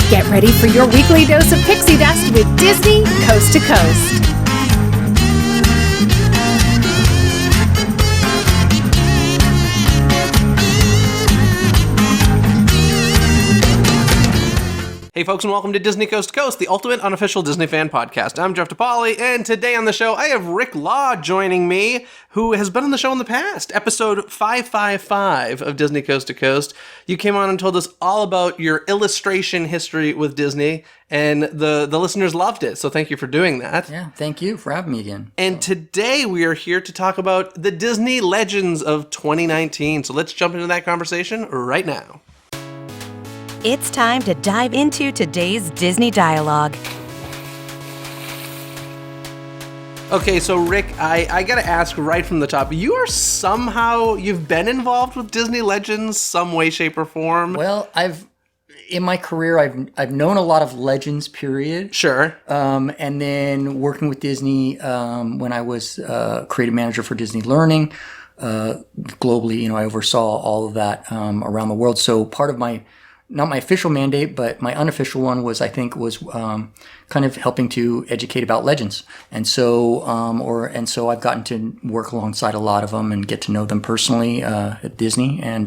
Get ready for your weekly dose of pixie dust with Disney Coast to Coast. Hey folks, and welcome to Disney Coast to Coast, the ultimate unofficial Disney fan podcast. I'm Jeff DePauli, and today on the show I have Rick Law joining me, who has been on the show in the past. Episode 555 of Disney Coast to Coast. You came on and told us all about your illustration history with Disney, and the listeners loved it, so thank you for doing that. Yeah, thank you for having me again. And today we are here to talk about the Disney Legends of 2019, so let's jump into that conversation right now. It's time to dive into today's Disney dialogue. Okay, so Rick, I gotta ask right from the top, you've been involved with Disney Legends some way, shape, or form? Well, in my career, I've known a lot of Legends, period. Sure. And then working with Disney when I was creative manager for Disney Learning, globally, I oversaw all of that around the world. So part of not my official mandate, but my unofficial one was kind of helping to educate about Legends. And so I've gotten to work alongside a lot of them and get to know them personally at Disney, and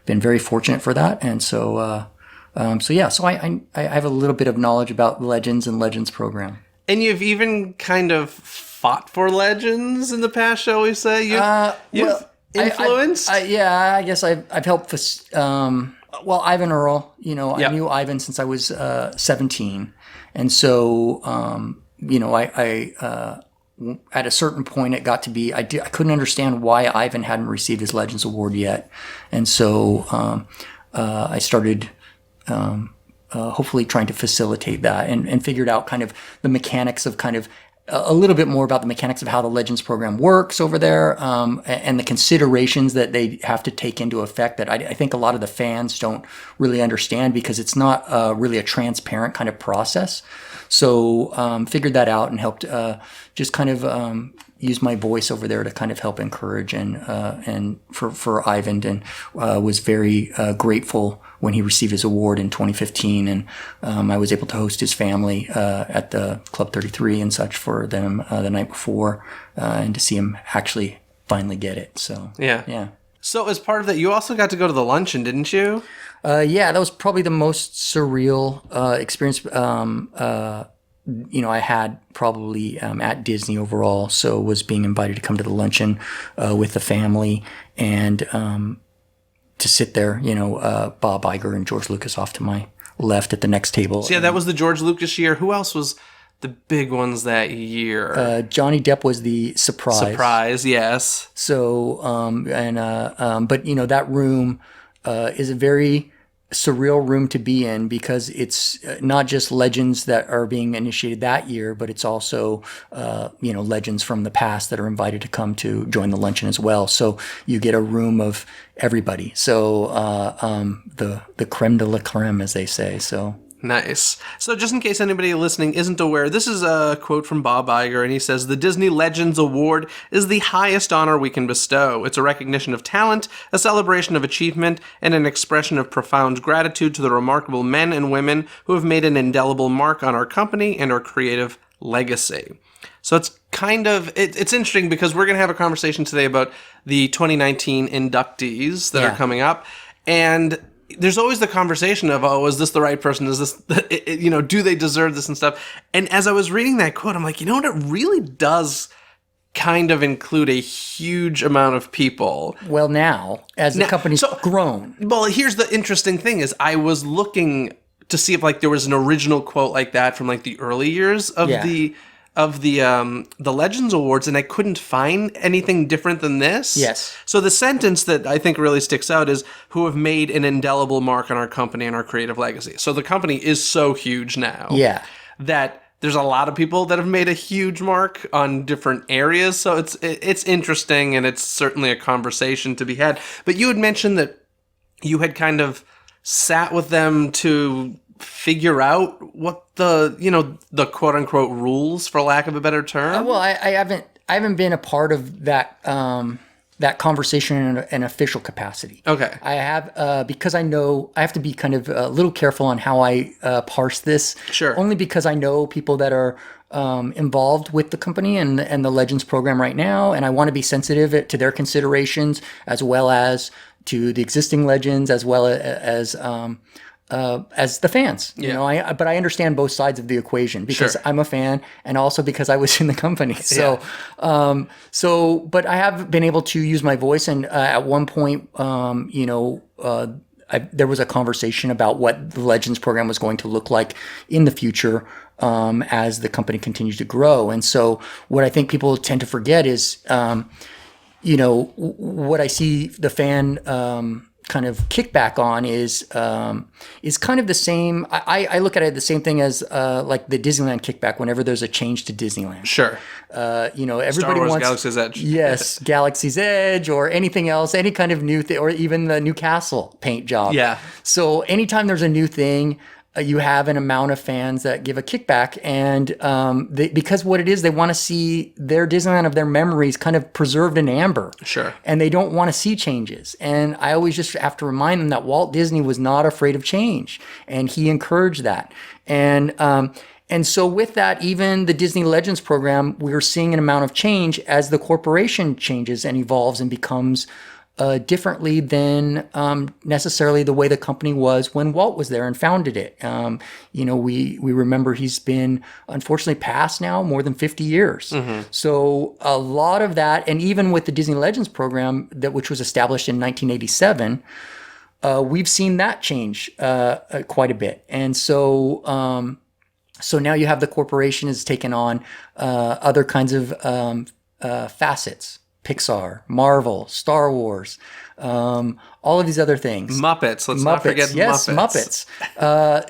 been very fortunate for that. And so I have a little bit of knowledge about Legends and Legends program. And you've even kind of fought for Legends in the past, shall we say? You've influenced? I guess I've helped. Ivan Earl, Yep. I knew Ivan since I was 17. And so, at a certain point, it got to be, I couldn't understand why Ivan hadn't received his Legends Award yet. And so I started hopefully trying to facilitate that and figured out kind of the mechanics of kind of a little bit more about the mechanics of how the Legends program works over there, and the considerations that they have to take into effect that I think a lot of the fans don't really understand, because it's not really a transparent kind of process. So figured that out and helped just kind of use my voice over there to kind of help encourage and for Ivan, and was very grateful when he received his award in 2015, and I was able to host his family at the Club 33 and such for them the night before, and to see him actually finally get it. So yeah. So as part of that, you also got to go to the luncheon, didn't you? Yeah, that was probably the most surreal experience I had probably at Disney overall. So was being invited to come to the luncheon with the family, and to sit there, Bob Iger and George Lucas off to my left at the next table. So yeah, that was the George Lucas year. Who else was the big ones that year? Johnny Depp was the surprise. Surprise, yes. So, but that room is a very surreal room to be in, because it's not just Legends that are being initiated that year, but it's also Legends from the past that are invited to come to join the luncheon as well. So you get a room of everybody. So the creme de la creme, as they say. So nice. So just in case anybody listening isn't aware, this is a quote from Bob Iger, and he says, "The Disney Legends Award is the highest honor we can bestow. It's a recognition of talent, a celebration of achievement, and an expression of profound gratitude to the remarkable men and women who have made an indelible mark on our company and our creative legacy." So it's kind of, it's interesting, because we're going to have a conversation today about the 2019 inductees that are coming up, and there's always the conversation of, is this the right person? Is this, do they deserve this and stuff? And as I was reading that quote, I'm like, it really does kind of include a huge amount of people. Well, now, as the company's grown. Well, here's the interesting thing is I was looking to see if there was an original quote like that from the early years of the Legends Awards, and I couldn't find anything different than this. Yes. So the sentence that I think really sticks out is, "who have made an indelible mark on our company and our creative legacy." So the company is so huge now. Yeah. That there's a lot of people that have made a huge mark on different areas. So it's interesting, and it's certainly a conversation to be had. But you had mentioned that you had kind of sat with them to figure out what the quote unquote rules, for lack of a better term. Well, I haven't been a part of that that conversation in an official capacity. Okay. I have, because I know I have to be kind of a little careful on how I parse this. Sure. Only because I know people that are involved with the company and the Legends program right now, and I want to be sensitive to their considerations as well as to the existing Legends, as well as the fans. You know, but I understand both sides of the equation because I'm a fan, and also because I was in the company. So, but I have been able to use my voice, and at one point, there was a conversation about what the Legends program was going to look like in the future as the company continues to grow. And so what I think people tend to forget is, what I see the fan kind of kickback on is kind of the same. I look at it the same thing as like the Disneyland kickback whenever there's a change to Disneyland. Sure. Everybody Star Wars wants Galaxy's Edge. Yes, Galaxy's Edge or anything else, any kind of new thing, or even the new castle paint job. Yeah. So anytime there's a new thing, you have an amount of fans that give a kickback, and because what it is, they want to see their Disneyland of their memories kind of preserved in amber. Sure. And they don't want to see changes. And I always just have to remind them that Walt Disney was not afraid of change, and he encouraged that. And so with that, even the Disney Legends program, we're seeing an amount of change as the corporation changes and evolves and becomes differently than necessarily the way the company was when Walt was there and founded it. We remember he's been unfortunately passed now more than 50 years. Mm-hmm. So a lot of that, and even with the Disney Legends program, which was established in 1987, we've seen that change quite a bit. And so now you have the corporation has taken on other kinds of facets. Pixar, Marvel, Star Wars, all of these other things. Muppets. Let's not forget Muppets. Muppets.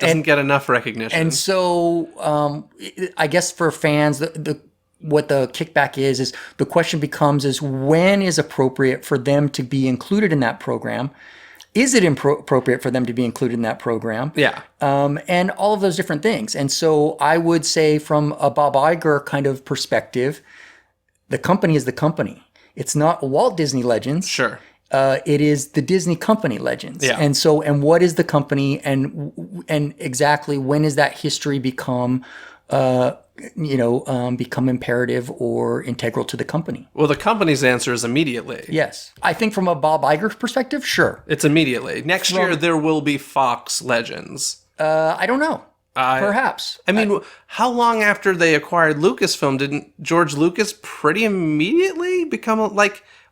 Doesn't get enough recognition. And so I guess for fans, what the kickback is the question becomes when is appropriate for them to be included in that program? Is it appropriate for them to be included in that program? Yeah. And all of those different things. And so I would say from a Bob Iger kind of perspective, the company is the company. It's not Walt Disney Legends. Sure. It is the Disney Company Legends. Yeah. And so, and what is the company, and exactly when does that history become, become imperative or integral to the company? Well, the company's answer is immediately. Yes. I think from a Bob Iger perspective, sure. It's immediately. Next year, there will be Fox Legends. I don't know. Perhaps. I mean, how long after they acquired Lucasfilm didn't George Lucas pretty immediately become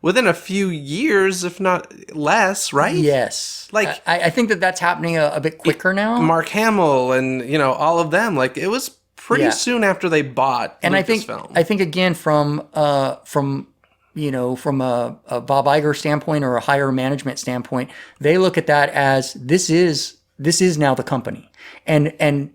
within a few years, if not less, right? Yes. I think that's happening a bit quicker now. Mark Hamill and all of them, it was pretty soon after they bought Lucasfilm. I think again from a Bob Iger standpoint or a higher management standpoint, they look at that as this is now the company. And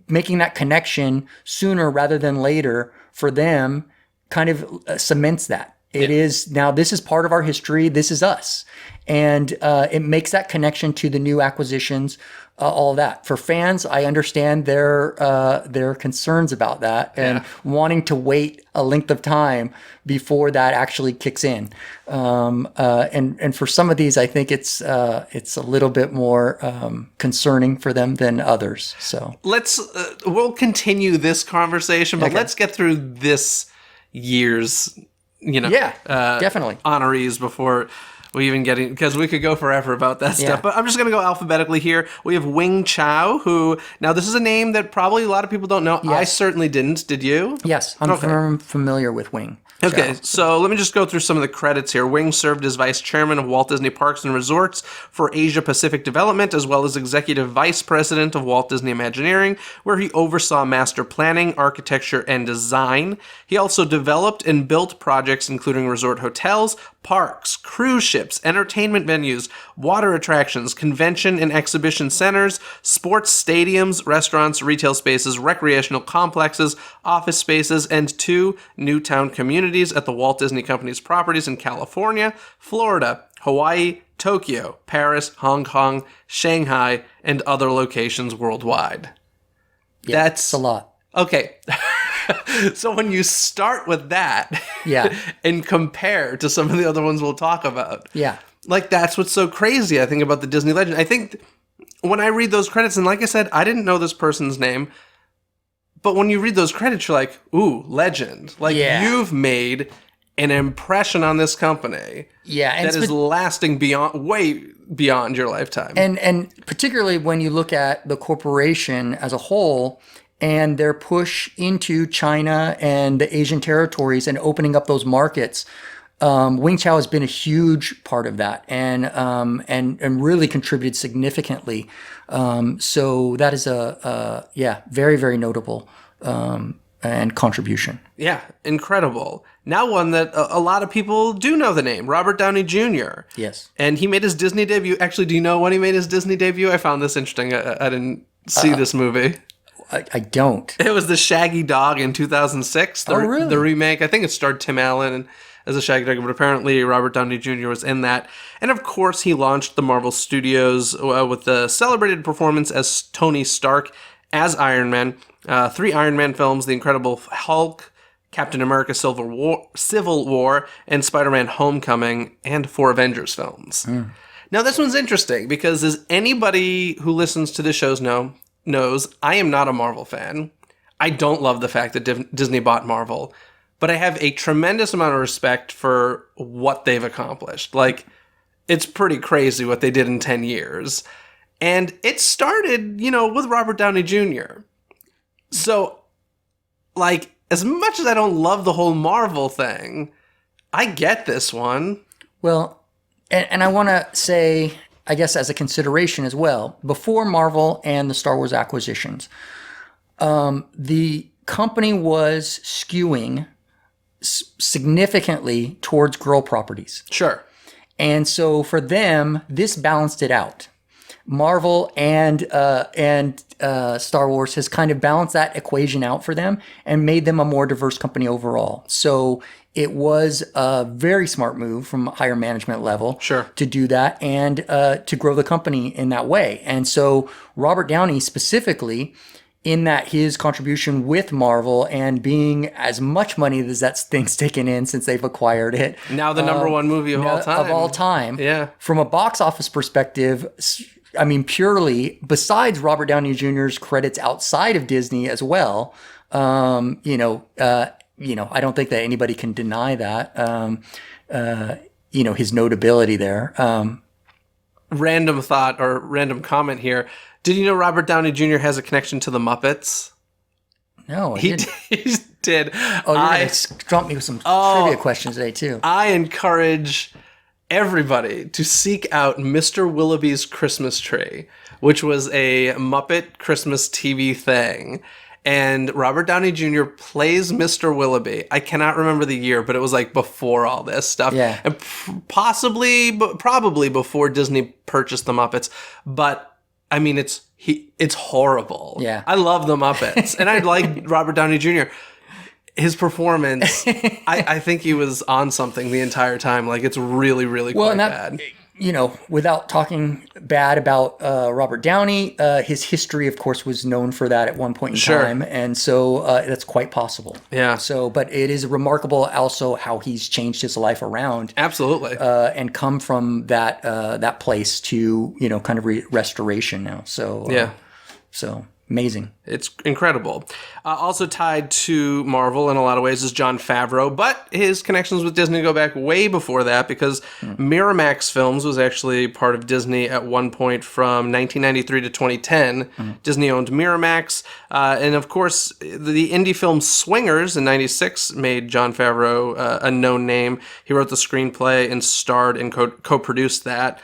making that connection sooner rather than later for them kind of cements that. It is now, this is part of our history. This is us. And it makes that connection to the new acquisitions, all that. For fans, I understand their concerns about that and wanting to wait a length of time before that actually kicks in. And for some of these, I think it's a little bit more concerning for them than others. So we'll continue this conversation, but let's get through this year's definitely honorees before we even get in, because we could go forever about that stuff. But I'm just going to go alphabetically here. We have Wing Chow, who, now this is a name that probably a lot of people don't know. Yes. I certainly didn't. Did you? Yes, I'm familiar with Wing. Okay, so let me just go through some of the credits here. Wing served as vice chairman of Walt Disney Parks and Resorts for Asia Pacific Development, as well as executive vice president of Walt Disney Imagineering, where he oversaw master planning, architecture, and design. He also developed and built projects including resort hotels, parks, cruise ships, entertainment venues, water attractions, convention and exhibition centers, sports stadiums, restaurants, retail spaces, recreational complexes, office spaces, and 2 new town communities at the Walt Disney Company's properties in California, Florida, Hawaii, Tokyo, Paris, Hong Kong, Shanghai, and other locations worldwide. Yeah, that's a lot. Okay. So when you start with that Yeah. and compare to some of the other ones we'll talk about, Yeah. like that's what's so crazy, I think, about the Disney legend. I think when I read those credits, and like I said, I didn't know this person's name, but when you read those credits, you're like, ooh, legend. Like you've made an impression on this company and that is lasting way beyond your lifetime. And particularly when you look at the corporation as a whole and their push into China and the Asian territories and opening up those markets, Wing Chao has been a huge part of that and really contributed significantly. So that is very, very notable and contribution. Yeah, incredible. Now one that a lot of people do know the name, Robert Downey Jr. Yes. And he made his Disney debut. Actually, do you know when he made his Disney debut? I found this interesting. I didn't see this movie. I don't. It was The Shaggy Dog in 2006. Really? The remake. I think it starred Tim Allen as a Shaggy Dog, but apparently Robert Downey Jr. was in that. And of course, he launched the Marvel Studios with the celebrated performance as Tony Stark as Iron Man. 3 Iron Man films, The Incredible Hulk, Captain America Civil War, and Spider-Man Homecoming, and 4 Avengers films. Now, this one's interesting because as anybody who listens to the shows knows, I am not a Marvel fan. I don't love the fact that Disney bought Marvel, but I have a tremendous amount of respect for what they've accomplished. Like, it's pretty crazy what they did in 10 years. And it started, with Robert Downey Jr. So, like, as much as I don't love the whole Marvel thing, I get this one. Well, and I want to say, I guess as a consideration as well, before Marvel and the Star Wars acquisitions, the company was skewing significantly towards girl properties. Sure. And so for them, this balanced it out. Marvel and Star Wars has kind of balanced that equation out for them and made them a more diverse company overall. So it was a very smart move from a higher management level to do that and to grow the company in that way. And so Robert Downey specifically, in that his contribution with Marvel and being as much money as that thing's taken in since they've acquired it. Now the number one movie of all time. Of all time. Yeah. From a box office perspective, I mean, purely, besides Robert Downey Jr.'s credits outside of Disney as well, I don't think that anybody can deny that, his notability there. Random thought or random comment here. Did you know Robert Downey Jr. has a connection to the Muppets? No, He did. Oh, you're going to stump me with some trivia questions today, too. I encourage everybody to seek out Mr. Willoughby's Christmas Tree, which was a Muppet Christmas TV thing. And Robert Downey Jr. plays Mr. Willoughby. I cannot remember the year, but it was like before all this stuff. Yeah. And probably before Disney purchased the Muppets. But I mean, it's horrible. Yeah. I love the Muppets. And I like Robert Downey Jr. His performance, I think he was on something the entire time. Like, it's really, really quite bad. Without talking bad about Robert Downey, his history, of course, was known for that at one point in time. And so that's quite possible. Yeah. So, but it is remarkable also how he's changed his life around. Absolutely. And come from that place to, kind of restoration now. So, yeah. So amazing. It's incredible. Also tied to Marvel in a lot of ways is Jon Favreau, but his connections with Disney go back way before that because Miramax Films was actually part of Disney at one point from 1993 to 2010. Disney owned Miramax. And of course, the indie film Swingers in 96 made Jon Favreau a known name. He wrote the screenplay and starred and co-produced that.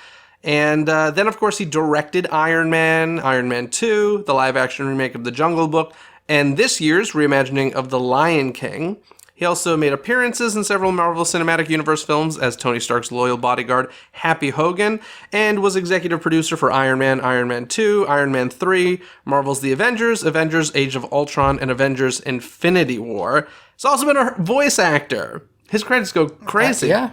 And then, of course, he directed Iron Man, Iron Man 2, the live-action remake of The Jungle Book, and this year's reimagining of The Lion King. He also made appearances in several Marvel Cinematic Universe films as Tony Stark's loyal bodyguard, Happy Hogan, and was executive producer for Iron Man 2, Iron Man 3, Marvel's The Avengers, Avengers Age of Ultron, and Avengers Infinity War. He's also been a voice actor. His credits go crazy. Yeah.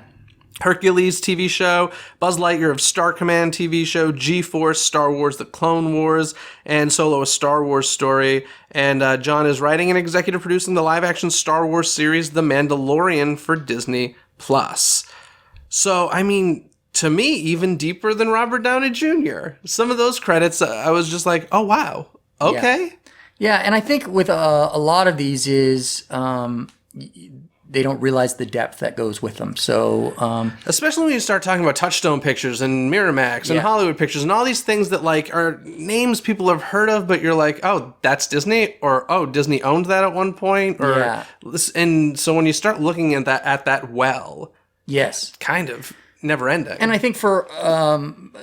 Hercules TV show, Buzz Lightyear of Star Command TV show, G-Force, Star Wars The Clone Wars, and Solo: A Star Wars Story. And John is writing and executive producing the live-action Star Wars series The Mandalorian for Disney+. So, I mean, to me, even deeper than Robert Downey Jr. Some of those credits, I was just like, oh, wow, okay. Yeah, and I think with a lot of these is... they don't realize the depth that goes with them. So, especially when you start talking about Touchstone Pictures and Miramax and Hollywood Pictures and all these things that like are names people have heard of, but you're like, oh, that's Disney, or oh, Disney owned that at one point, or and so when you start looking at that well, yes, kind of never ending. And I think for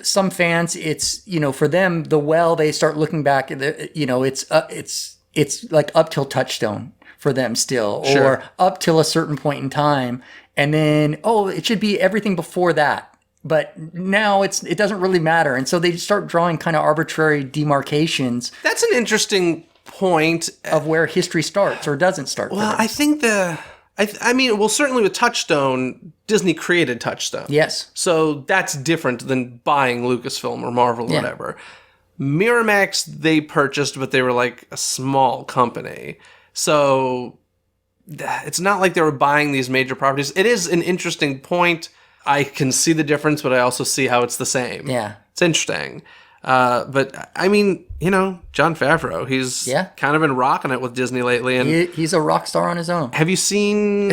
some fans, it's for them the well, they start looking back at it's like up till Touchstone for them still, or up till a certain point in time, and then it should be everything before that. But now it doesn't really matter, and so they start drawing kind of arbitrary demarcations. That's an interesting point of where history starts or doesn't start. Well, I think I mean, certainly with Touchstone, Disney created Touchstone. Yes, so that's different than buying Lucasfilm or Marvel or whatever. Miramax they purchased, but they were like a small company. So it's not like they were buying these major properties. It is an interesting point. I can see the difference, but I also see how it's the same. Yeah. It's interesting. But I mean, Jon Favreau, he's kind of been rocking it with Disney lately, and he's a rock star on his own. Have you seen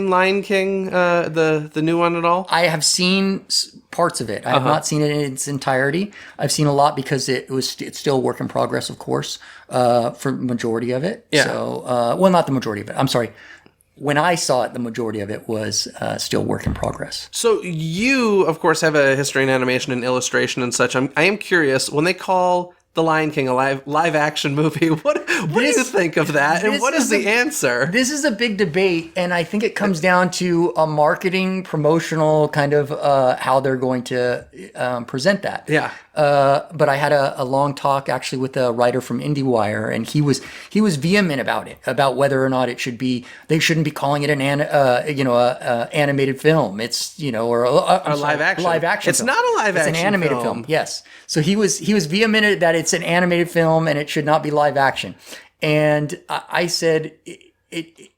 Lion King, the new one at all? I have seen parts of it. I have not seen it in its entirety. I've seen a lot because it's still a work in progress, of course, for the majority of it. Yeah. So, well, not the majority of it. I'm sorry. When I saw it, the majority of it was still work in progress. So you, of course, have a history in animation and illustration and such. I am curious, when they call The Lion King a live action movie, what do you think of that? And what is the answer? This is a big debate, and I think it comes down to a marketing, promotional kind of how they're going to present that. Yeah. But I had a long talk actually with a writer from IndieWire, and he was vehement about it, about whether or not they shouldn't be calling it an animated film. It's or a live action. Live action. It's film. not a live action. It's an animated film. Yes. So he was vehement that it's an animated film and it should not be live action. And I said it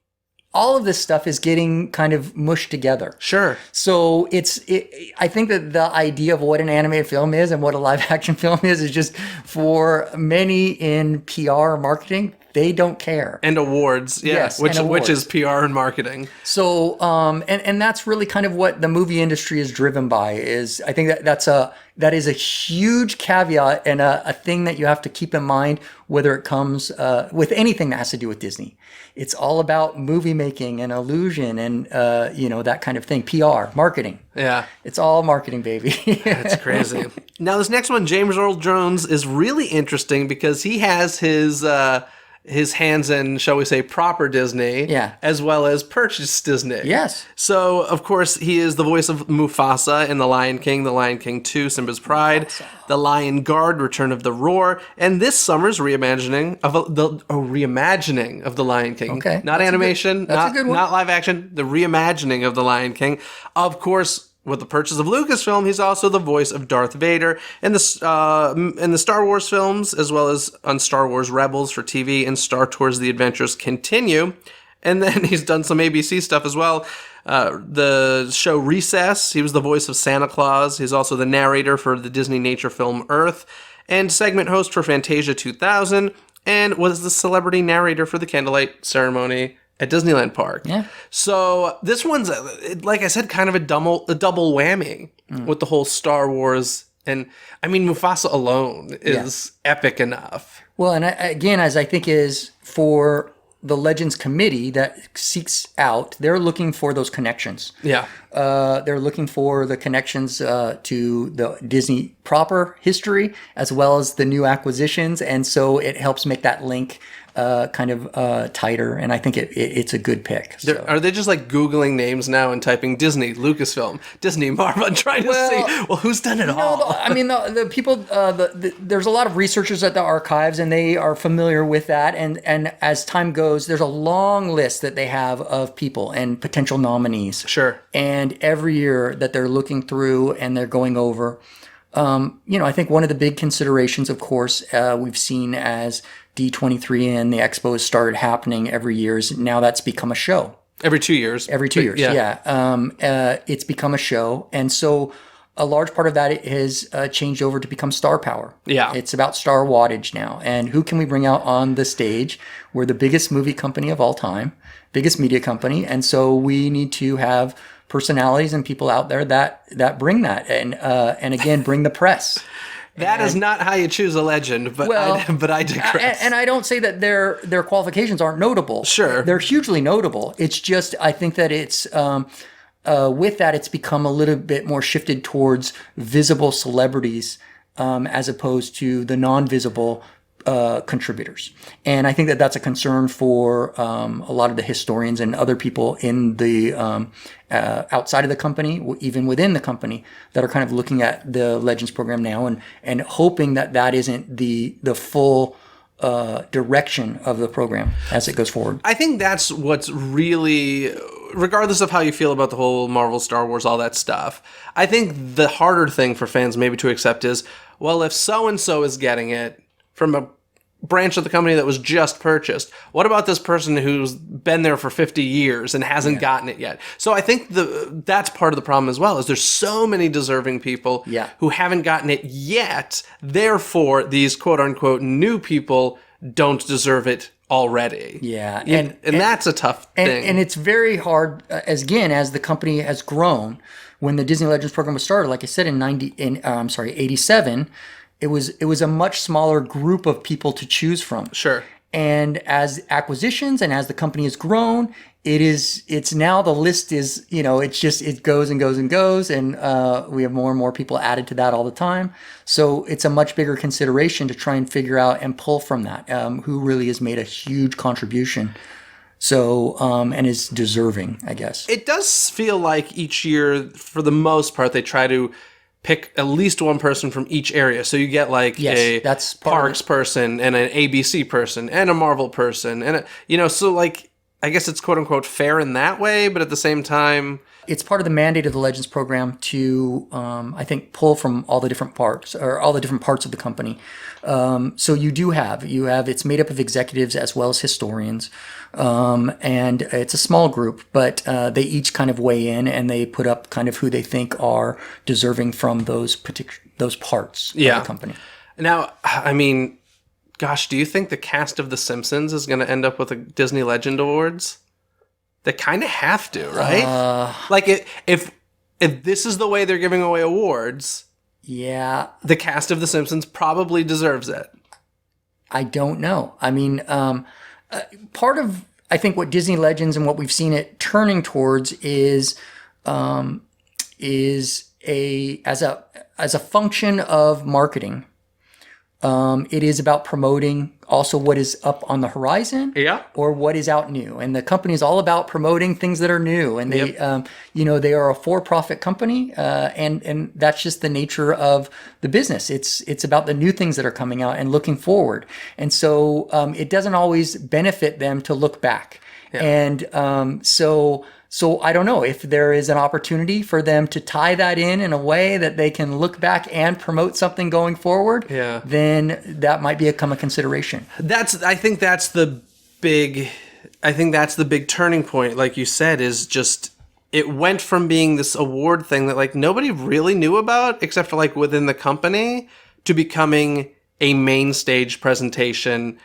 all of this stuff is getting kind of mushed together. Sure. So I think that the idea of what an animated film is and what a live action film is just for many in PR marketing, they don't care. And awards, yes, which is PR and marketing. So, and that's really kind of what the movie industry is driven by. Is I think that is a huge caveat and a thing that you have to keep in mind whether it comes with anything that has to do with Disney. It's all about movie making and illusion and that kind of thing. PR, marketing. Yeah, it's all marketing, baby. That's crazy. Now this next one, James Earl Jones, is really interesting because he has his hands in, shall we say, proper Disney, as well as purchased Disney. Yes. So, of course, he is the voice of Mufasa in The Lion King, The Lion King 2, Simba's Pride, The Lion Guard, Return of the Roar, and this summer's reimagining of The Lion King. Okay. Not animation, that's a good one. Not live action, the reimagining of The Lion King. Of course, with the purchase of Lucasfilm, he's also the voice of Darth Vader in the Star Wars films, as well as on Star Wars Rebels for TV and Star Tours The Adventures Continue. And then he's done some ABC stuff as well. The show Recess, he was the voice of Santa Claus. He's also the narrator for the Disney nature film Earth, and segment host for Fantasia 2000, and was the celebrity narrator for the Candlelight Ceremony at Disneyland Park. Yeah. So this one's, like I said, kind of a double whammy with the whole Star Wars. And I mean, Mufasa alone is epic enough. Well, and again, as I think is for the Legends Committee that seeks out, they're looking for those connections. Yeah. They're looking for the connections to the Disney proper history as well as the new acquisitions. And so it helps make that link tighter, and I think it's a good pick. So. Are they just like Googling names now and typing Disney, Lucasfilm, Disney, Marvel, and trying to see, who's done it all? The people, there's a lot of researchers at the archives, and they are familiar with that. And as time goes, there's a long list that they have of people and potential nominees. Sure. And every year that they're looking through and they're going over, I think one of the big considerations, of course, we've seen as D23 and the expo has started happening every year is now that's become a show. Every 2 years. Every 2 years, yeah. It's become a show. And so a large part of that has changed over to become star power. Yeah. It's about star wattage now. And who can we bring out on the stage? We're the biggest movie company of all time, biggest media company. And so we need to have personalities and people out there that bring that. And again, bring the press. That is not how you choose a legend, but I digress. And I don't say that their qualifications aren't notable. Sure. They're hugely notable. It's just, I think that it's, with that, it's become a little bit more shifted towards visible celebrities as opposed to the non-visible contributors. And I think that that's a concern for a lot of the historians and other people in the outside of the company, even within the company, that are kind of looking at the Legends program now and hoping that isn't the full direction of the program as it goes forward. I think that's what's really, regardless of how you feel about the whole Marvel, Star Wars, all that stuff, I think the harder thing for fans maybe to accept is, well, if so-and-so is getting it from a branch of the company that was just purchased, what about this person who's been there for 50 years and hasn't gotten it yet? So I think that's part of the problem as well, is there's so many deserving people who haven't gotten it yet. Therefore, these quote-unquote new people don't deserve it already. Yeah. And that's a tough thing. And it's very hard, as the company has grown. When the Disney Legends program was started, like I said, in 87, it was a much smaller group of people to choose from. Sure. And as acquisitions and as the company has grown, it's now the list is, it goes and goes and goes. And we have more and more people added to that all the time. So it's a much bigger consideration to try and figure out and pull from that who really has made a huge contribution. So, and is deserving, I guess. It does feel like each year, for the most part, they try to pick at least one person from each area. So you get like that's Parks person and an ABC person and a Marvel person. And, so like, I guess it's quote unquote fair in that way, but at the same time, it's part of the mandate of the Legends program to, I think, pull from all the different parts of the company. So you have it's made up of executives as well as historians. And it's a small group, but they each kind of weigh in and they put up kind of who they think are deserving from those parts of the company. Now, I mean, gosh, do you think the cast of The Simpsons is going to end up with a Disney Legend Awards? They kind of have to, right? If this is the way they're giving away awards, the cast of The Simpsons probably deserves it. I don't know. I mean, part of, I think, what Disney Legends and what we've seen it turning towards is as a function of marketing. It is about promoting also what is up on the horizon, or what is out new. And the company is all about promoting things that are new. And they, they are a for-profit company, and that's just the nature of the business. It's about the new things that are coming out and looking forward. And so it doesn't always benefit them to look back. And so I don't know if there is an opportunity for them to tie that in a way that they can look back and promote something going forward. Then that might become a consideration. I think that's the big turning point. Like you said, is just it went from being this award thing that like nobody really knew about except for like within the company to becoming a main stage presentation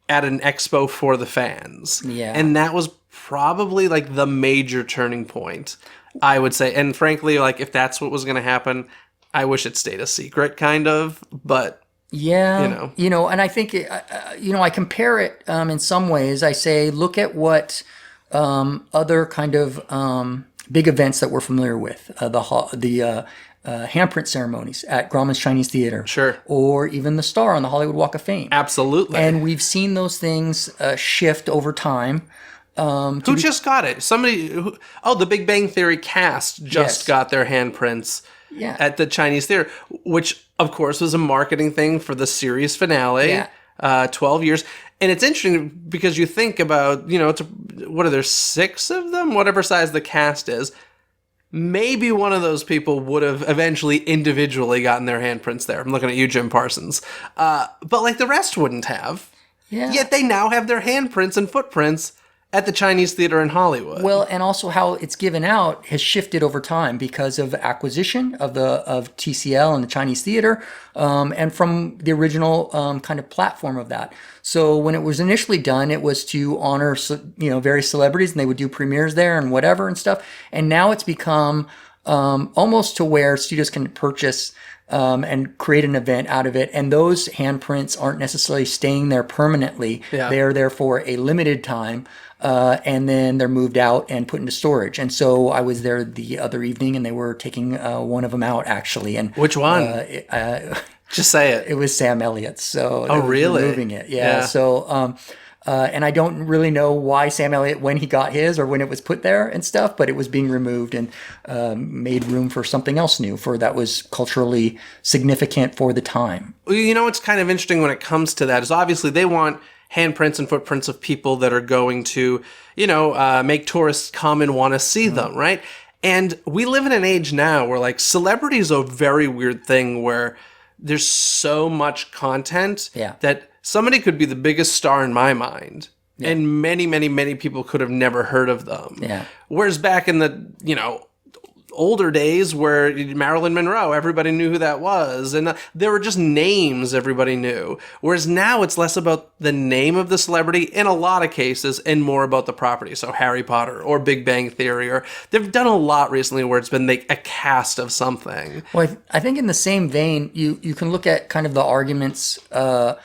at an expo for the fans. And that was probably like the major turning point, I would say. And frankly, like if that's what was going to happen, I wish it stayed a secret kind of, but and I think, I compare it in some ways. I say, look at what other kind of big events that we're familiar with, the handprint ceremonies at Grauman's Chinese Theater. Sure. Or even the star on the Hollywood Walk of Fame. Absolutely. And we've seen those things shift over time. Who just got it? The Big Bang Theory cast just got their handprints at the Chinese Theater, which, of course, was a marketing thing for the series finale, 12 years. And it's interesting because you think about, what are there, 6 of them? Whatever size the cast is. Maybe one of those people would have eventually individually gotten their handprints there. I'm looking at you, Jim Parsons. But, the rest wouldn't have. Yeah. Yet they now have their handprints and footprints at the Chinese Theater in Hollywood. Well, and also how it's given out has shifted over time because of acquisition of TCL and the Chinese Theater, and from the original kind of platform of that. So when it was initially done, it was to honor various celebrities, and they would do premieres there and whatever and stuff. And now it's become almost to where studios can purchase and create an event out of it. And those handprints aren't necessarily staying there permanently. Yeah. They're there for a limited time. And then they're moved out and put into storage. And so I was there the other evening, and they were taking one of them out, actually. And which one? Just say it. It was Sam Elliott's. So oh, really? Removing it, yeah. So, and I don't really know why Sam Elliott, when he got his or when it was put there and stuff, but it was being removed and made room for something else new that was culturally significant for the time. Well, what's kind of interesting when it comes to that is obviously they want handprints and footprints of people that are going to, make tourists come and want to see them, right? And we live in an age now where, celebrity is a very weird thing where there's so much content that somebody could be the biggest star in my mind, and many, many, many people could have never heard of them. Yeah. Whereas back in the, older days where Marilyn Monroe, everybody knew who that was. And there were just names everybody knew. Whereas now it's less about the name of the celebrity in a lot of cases and more about the property. So Harry Potter or Big Bang Theory, or they've done a lot recently where it's been a cast of something. Well, I think in the same vein, you can look at kind of the arguments, at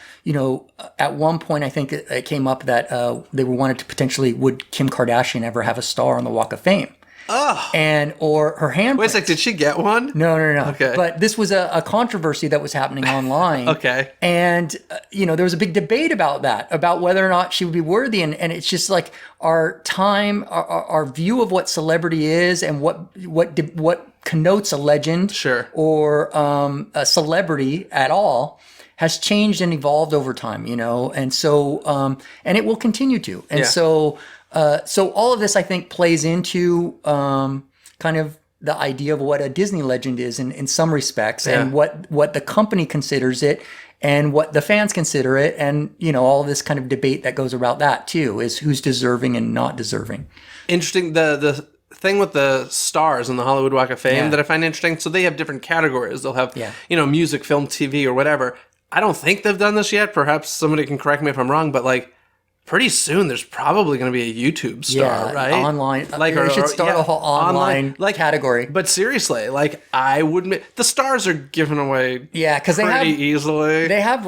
one point I think it came up that they wanted to potentially, would Kim Kardashian ever have a star on the Walk of Fame? Oh. Or her handprint. Wait a sec, did she get one? No. Okay. But this was a controversy that was happening online. Okay. And, there was a big debate about that, about whether or not she would be worthy. And it's just like our time, our view of what celebrity is and what connotes a legend Sure. or a celebrity at all has changed and evolved over time, and so, and it will continue to. And so all of this, I think, plays into kind of the idea of what a Disney legend is in some respects, and what the company considers it, and what the fans consider it, and all this kind of debate that goes around that too, is who's deserving and not deserving. Interesting. The thing with the stars on the Hollywood Walk of Fame that I find interesting. So they have different categories. They'll have music, film, TV, or whatever. I don't think they've done this yet. Perhaps somebody can correct me if I'm wrong, but pretty soon there's probably going to be a YouTube star, right? Online. They should start a whole online category. But seriously, I wouldn't. The stars are given away. Because pretty easily. They have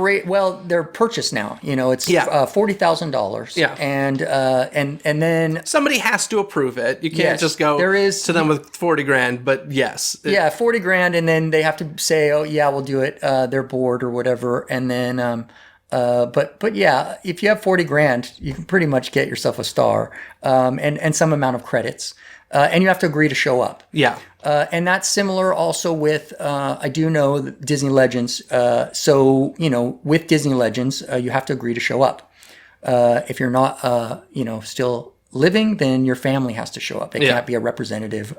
they're purchased now. It's $40,000. Yeah, and then somebody has to approve it. You can't just go to them with $40,000. But yes, $40,000, and then they have to say, "Oh yeah, we'll do it." They're bored or whatever, and then. But yeah, if you have $40,000, you can pretty much get yourself a star, and some amount of credits, and you have to agree to show up. Yeah. And that's similar also with, I do know Disney Legends. So, with Disney Legends, you have to agree to show up. If you're not, still living, then your family has to show up. It can't be a representative.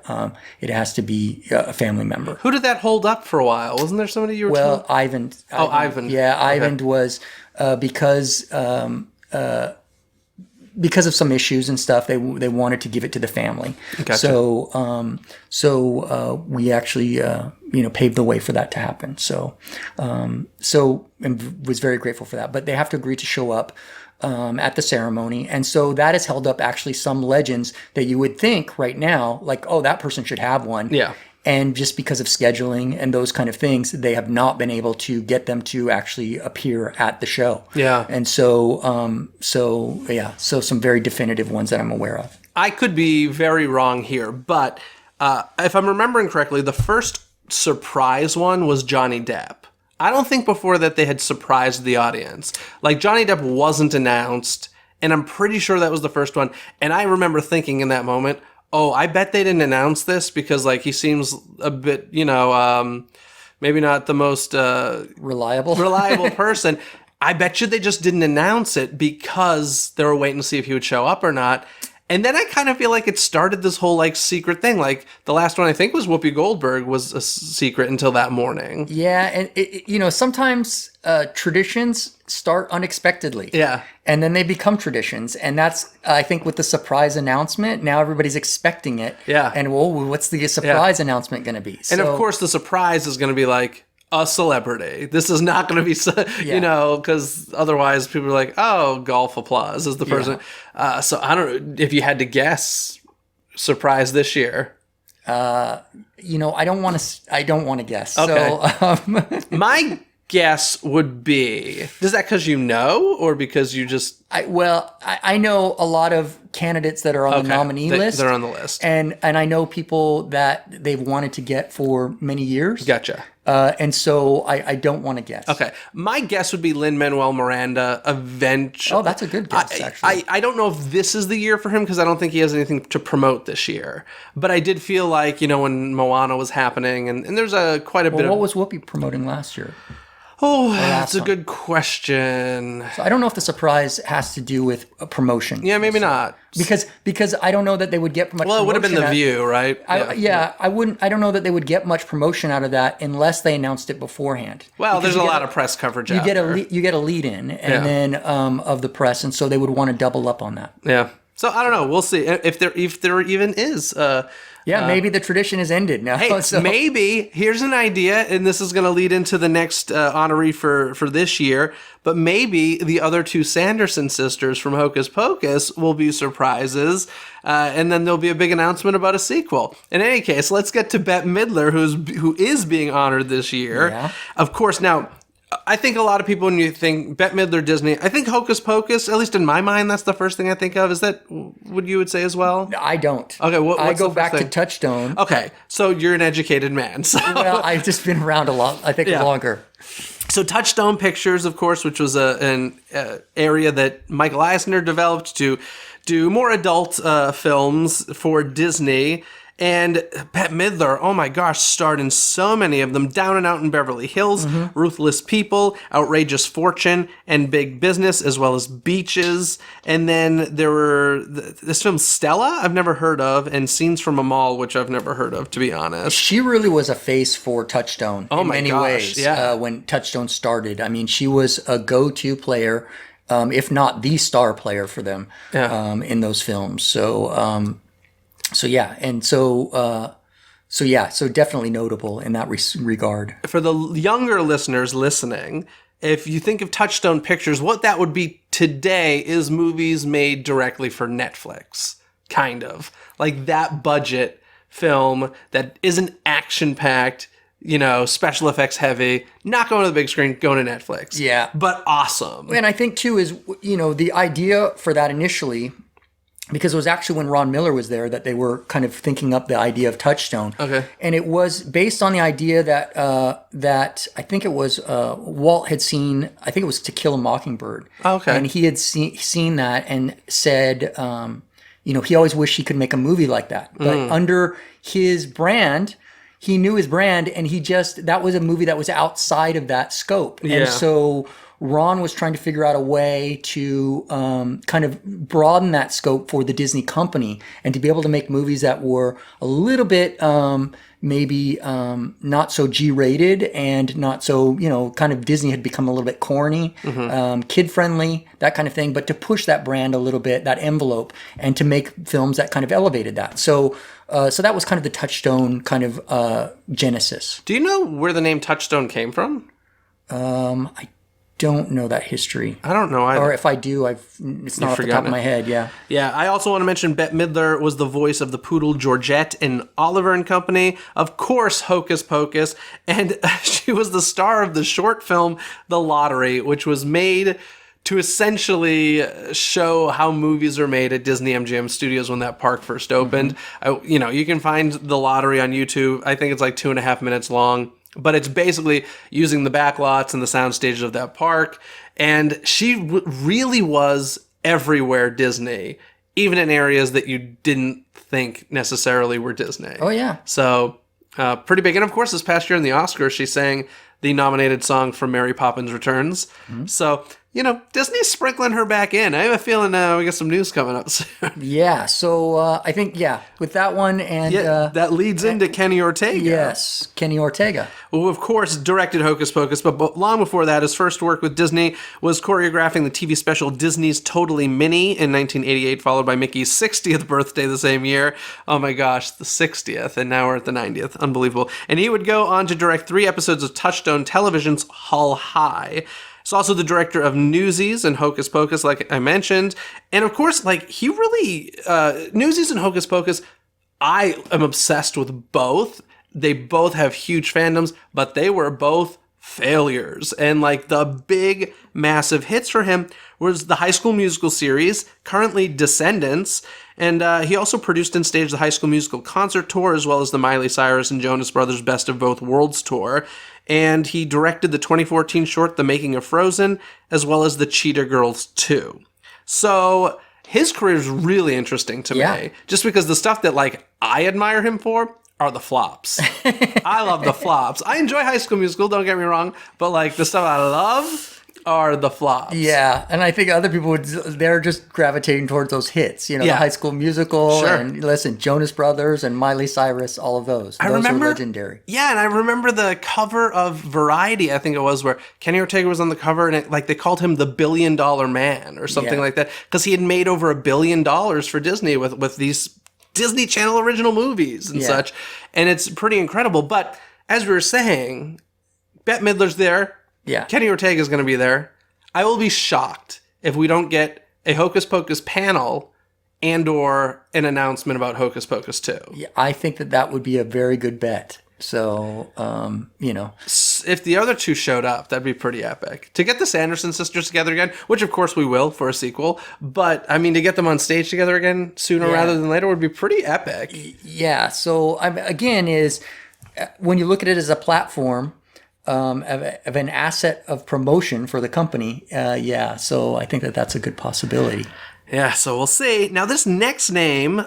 It has to be a family member. Who did that hold up for a while? Wasn't there somebody you were told? Ivan. Oh, Ivan. Yeah, okay. Ivan was because of some issues and stuff. They wanted to give it to the family. Gotcha. So we actually paved the way for that to happen. So and was very grateful for that. But they have to agree to show up at the ceremony. And so that has held up actually some legends that you would think right now, that person should have one. Yeah. And just because of scheduling and those kind of things, they have not been able to get them to actually appear at the show. Yeah. And so some very definitive ones that I'm aware of. I could be very wrong here, but if I'm remembering correctly, the first surprise one was Johnny Depp. I don't think before that they had surprised the audience. Like, Johnny Depp wasn't announced, and I'm pretty sure that was the first one. And I remember thinking in that moment, oh, I bet they didn't announce this because, like, he seems a bit, maybe not the most Reliable person. I bet you they just didn't announce it because they were waiting to see if he would show up or not. And then I kind of feel like it started this whole, like, secret thing. Like, the last one I think was Whoopi Goldberg was a secret until that morning. Yeah, and sometimes traditions start unexpectedly. Yeah. And then they become traditions. And that's, I think, with the surprise announcement, now everybody's expecting it. Yeah. And, what's the surprise announcement going to be? And, of course, the surprise is going to be, like, a celebrity. This is not going to be, because otherwise people are like, oh, golf applause is the person. Yeah. So I don't know if you had to guess surprise this year. I don't want to guess. Okay. So, my guess would be, is that because you know, or because you just... I know a lot of candidates that are on the nominee list. They're on the list. And I know people that they've wanted to get for many years. Gotcha. And so I don't want to guess. Okay. My guess would be Lin-Manuel Miranda eventually. Oh, that's a good guess, actually. I don't know if this is the year for him because I don't think he has anything to promote this year. But I did feel like, when Moana was happening, and there's quite a bit of... What was Whoopi promoting last year? Oh, that's a good question. So I don't know if the surprise has to do with a promotion. Yeah, maybe not. Because I don't know that they would get much promotion. Well, it would have been The View, right? I don't know that they would get much promotion out of that unless they announced it beforehand. Well, there's a lot of press coverage out there. You get a lead in and then of the press, and so they would want to double up on that. Yeah. So I don't know. We'll see if there even is. Maybe the tradition has ended now. Hey, maybe here's an idea, and this is going to lead into the next honoree for this year. But maybe the other two Sanderson sisters from Hocus Pocus will be surprises, and then there'll be a big announcement about a sequel. In any case, let's get to Bette Midler, who is being honored this year. Yeah. Of course, now. I think a lot of people, when you think Bette Midler, Disney, I think Hocus Pocus, at least in my mind, that's the first thing I think of. Is that what you would say as well? I don't. Okay, I go back to Touchstone. Okay, so you're an educated man. So. Well, I've just been around a lot, I think longer. So Touchstone Pictures, of course, which was an area that Michael Eisner developed to do more adult films for Disney. And Bette Midler, oh my gosh, starred in so many of them. Down and Out in Beverly Hills, Ruthless People, Outrageous Fortune, and Big Business, as well as Beaches. And then there were this film Stella, I've never heard of, and Scenes from a Mall, which I've never heard of, to be honest. She really was a face for Touchstone in many ways when Touchstone started. I mean, she was a go-to player, if not the star player for them in those films. So definitely notable in that regard. For the younger listeners listening, if you think of Touchstone Pictures, what that would be today is movies made directly for Netflix, kind of. Like that budget film that isn't action-packed, special effects heavy, not going to the big screen, going to Netflix. Yeah. But awesome. And I think, too, is, the idea for that initially... Because it was actually when Ron Miller was there that they were kind of thinking up the idea of Touchstone. Okay. And it was based on the idea that I think it was Walt had seen, I think it was To Kill a Mockingbird. Okay. And he had seen that and said, he always wished he could make a movie like that. But under his brand, he knew his brand, and that was a movie that was outside of that scope. Yeah. And so... Ron was trying to figure out a way to kind of broaden that scope for the Disney company and to be able to make movies that were a little bit maybe not so G-rated and not so, kind of Disney had become a little bit corny, kid-friendly, that kind of thing, but to push that brand a little bit, that envelope, and to make films that kind of elevated that. So that was kind of the Touchstone kind of genesis. Do you know where the name Touchstone came from? I don't know that history. I don't know either. Or if I do, it's not off the top of my head, yeah. Yeah, I also want to mention Bette Midler was the voice of the poodle Georgette in Oliver and Company. Of course, Hocus Pocus. And she was the star of the short film The Lottery, which was made to essentially show how movies are made at Disney MGM Studios when that park first opened. You can find the lottery on YouTube. I think it's like 2.5 minutes long, but it's basically using the back lots and the sound stages of that park. And she really was everywhere Disney, even in areas that you didn't think necessarily were Disney. Oh, yeah. So pretty big. And of course, this past year in the Oscars, she sang the nominated song from Mary Poppins Returns. So, Disney's sprinkling her back in. I have a feeling we got some news coming up soon. Yeah, so I think, with that one and... that leads into Kenny Ortega. Yes, Kenny Ortega. Who, of course, directed Hocus Pocus, but long before that, his first work with Disney was choreographing the TV special Disney's Totally Minnie in 1988, followed by Mickey's 60th birthday the same year. Oh my gosh, the 60th, and now we're at the 90th. Unbelievable. And he would go on to direct 3 episodes of Touchstone Television's Hull High. He's also the director of Newsies and Hocus Pocus, like I mentioned. And of course, he really... Newsies and Hocus Pocus, I am obsessed with both. They both have huge fandoms, but they were both failures. And the big, massive hits for him was the High School Musical series, currently Descendants. And he also produced and staged the High School Musical concert tour, as well as the Miley Cyrus and Jonas Brothers Best of Both Worlds tour. And he directed the 2014 short The Making of Frozen, as well as the Cheetah Girls 2. So his career is really interesting to me, just because the stuff that I admire him for are the flops. I love the flops. I enjoy High School Musical, don't get me wrong, but the stuff I love are the flops. Yeah, and I think other people they're just gravitating towards those hits, the High School Musical, Sure. and listen, Jonas Brothers and Miley Cyrus, all of those. Those are legendary. Yeah, and I remember the cover of Variety, I think it was, where Kenny Ortega was on the cover, and they called him the $1 billion man or something like that, because he had made over $1 billion for Disney with these Disney Channel original movies and such, and it's pretty incredible. But as we were saying, Bette Midler's there. Yeah. Kenny Ortega is going to be there. I will be shocked if we don't get a Hocus Pocus panel and or an announcement about Hocus Pocus 2. Yeah, I think that would be a very good bet. So, If the other two showed up, that'd be pretty epic. To get the Sanderson sisters together again, which of course we will for a sequel, but to get them on stage together again sooner rather than later would be pretty epic. Yeah, so again is when you look at it as a platform, of an asset of promotion for the company, so I think that's a good possibility. Yeah, so we'll see. Now, this next name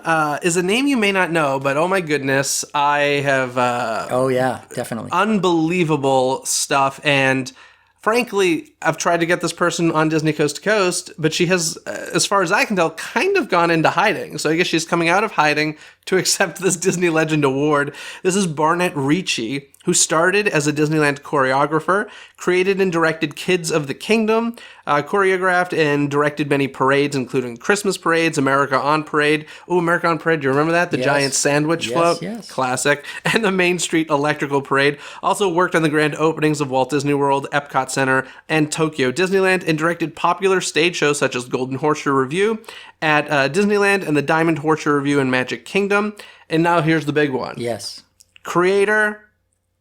is a name you may not know, but oh my goodness, I have... oh yeah, definitely. Unbelievable stuff, and frankly, I've tried to get this person on Disney Coast to Coast, but she has, as far as I can tell, kind of gone into hiding. So I guess she's coming out of hiding to accept this Disney Legend Award. This is Barnett Ricci, who started as a Disneyland choreographer, created and directed Kids of the Kingdom, choreographed and directed many parades, including Christmas parades, America on Parade. Oh, America on Parade, do you remember that? The giant sandwich float? Yes. Classic. And the Main Street Electrical Parade. Also worked on the grand openings of Walt Disney World, Epcot Center, and Tokyo Disneyland, and directed popular stage shows such as Golden Horseshoe Revue at Disneyland and the Diamond Horseshoe Revue in Magic Kingdom. And now here's the big one. Yes. Creator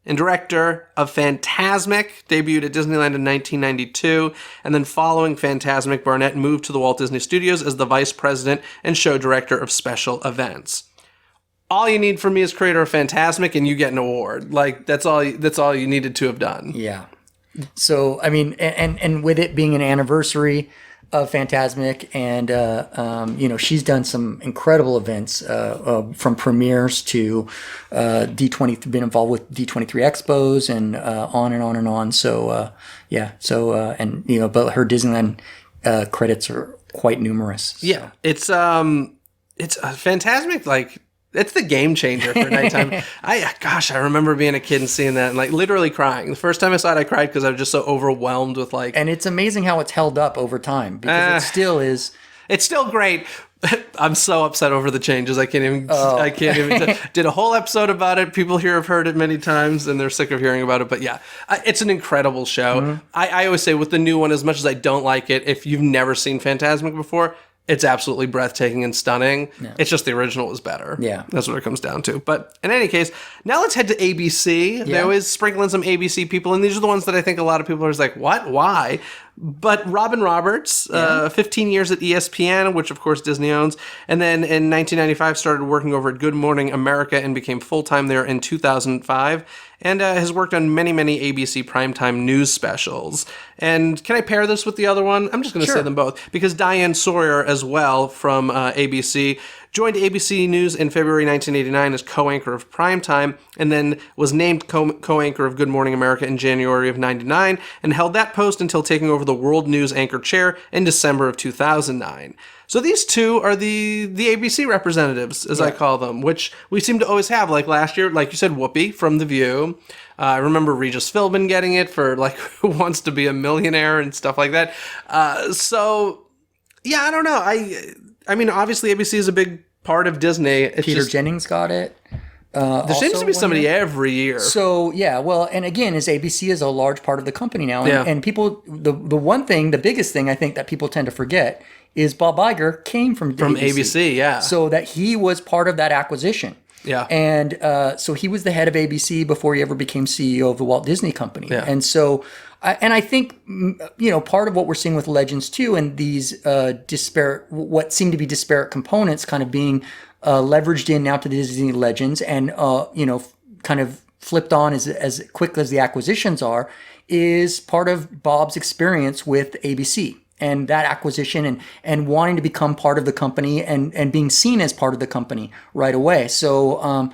and director of Fantasmic, debuted at Disneyland in 1992, and then following Fantasmic, Barnett moved to the Walt Disney Studios as the vice president and show director of special events. All you need from me is creator of Fantasmic, and you get an award. That's all you needed to have done. Yeah. So and with it being an anniversary of Fantasmic, and she's done some incredible events from premieres to D20, been involved with D23 expos and on and on and on. So but her Disneyland credits are quite numerous. So. Yeah, it's a Fantasmic, it's the game changer for nighttime. I remember being a kid and seeing that and literally crying. The first time I saw it, I cried because I was just so overwhelmed with And it's amazing how it's held up over time, because it still is. It's still great. I'm so upset over the changes. I can't even. Did a whole episode about it. People here have heard it many times and they're sick of hearing about it. But yeah, it's an incredible show. Mm-hmm. I always say with the new one, as much as I don't like it, if you've never seen Fantasmic before, it's absolutely breathtaking and stunning. Yeah. It's just the original was better. Yeah. That's what it comes down to. But in any case, now let's head to ABC. Yeah. They always sprinkle in some ABC people, and these are the ones that I think a lot of people are just like, what? Why? But Robin Roberts, 15 years at ESPN, which of course Disney owns, and then in 1995 started working over at Good Morning America and became full-time there in 2005, and has worked on many, many ABC primetime news specials. And can I pair this with the other one? I'm just going to say them both, because Diane Sawyer as well from ABC joined ABC News in February 1989 as co-anchor of Primetime, and then was named co-anchor of Good Morning America in January of 99, and held that post until taking over the World News anchor chair in December of 2009. So these two are the ABC representatives, as I call them, which we seem to always have. Like last year, like you said, Whoopi from The View. I remember Regis Philbin getting it for like Who Wants to Be a Millionaire and stuff like that. So yeah, I don't know. I mean, obviously ABC is a big part of Disney. It's Peter Jennings got it. There seems to be somebody every year. So yeah, well, and again, is ABC is a large part of the company now, and people, the one thing, the biggest thing I think that people tend to forget is Bob Iger came from ABC, yeah. So that he was part of that acquisition. Yeah. And so he was the head of ABC before he ever became CEO of the Walt Disney Company. Yeah. And so, and I think, part of what we're seeing with Legends too, and these what seem to be disparate components kind of being leveraged in now to the Disney Legends and, kind of flipped on as quick as the acquisitions are, is part of Bob's experience with ABC. And that acquisition and wanting to become part of the company and being seen as part of the company right away. So,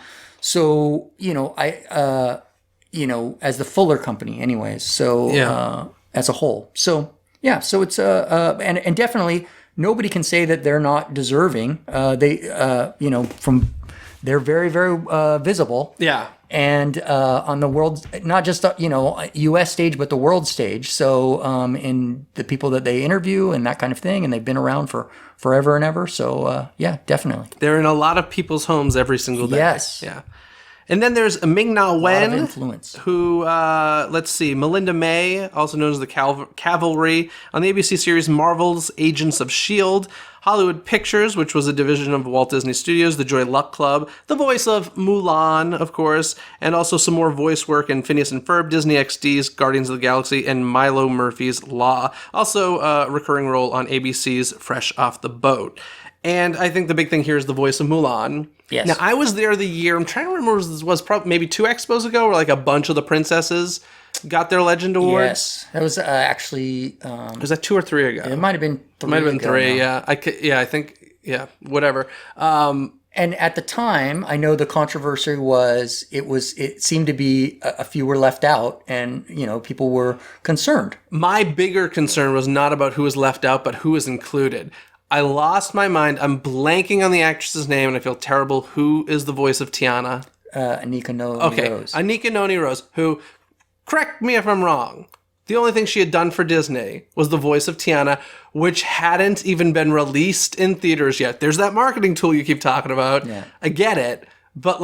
as the Fuller company anyways. So, as a whole. So, yeah, so it's, and definitely nobody can say that they're not deserving. They're very, very visible. Yeah. And on the world, not just U.S. stage, but the world stage. So in the people that they interview and that kind of thing, and they've been around for forever and ever. So yeah, definitely. They're in a lot of people's homes every single day. Yes. Yeah. And then there's Ming-Na Wen, influence. who, Melinda May, also known as the Cavalry, on the ABC series Marvel's Agents of S.H.I.E.L.D., Hollywood Pictures, which was a division of Walt Disney Studios, the Joy Luck Club, the voice of Mulan, of course, and also some more voice work in Phineas and Ferb, Disney XD's Guardians of the Galaxy, and Milo Murphy's Law. Also a recurring role on ABC's Fresh Off the Boat. And I think the big thing here is the voice of Mulan. Yes. Now, I was there the year, I'm trying to remember, this was probably maybe 2 expos ago, where like a bunch of the princesses got their Legend Awards. Yes. That was actually... was that 2 or 3 ago? It might have been 3 It might have been ago 3, now. yeah. I think, whatever. And at the time, I know the controversy was it seemed to be a few were left out, and people were concerned. My bigger concern was not about who was left out, but who was included. I lost my mind. I'm blanking on the actress's name, and I feel terrible. Who is the voice of Tiana? Anika Noni Rose. Anika Noni Rose, who, correct me if I'm wrong, the only thing she had done for Disney was the voice of Tiana, which hadn't even been released in theaters yet. There's that marketing tool you keep talking about. Yeah. I get it, but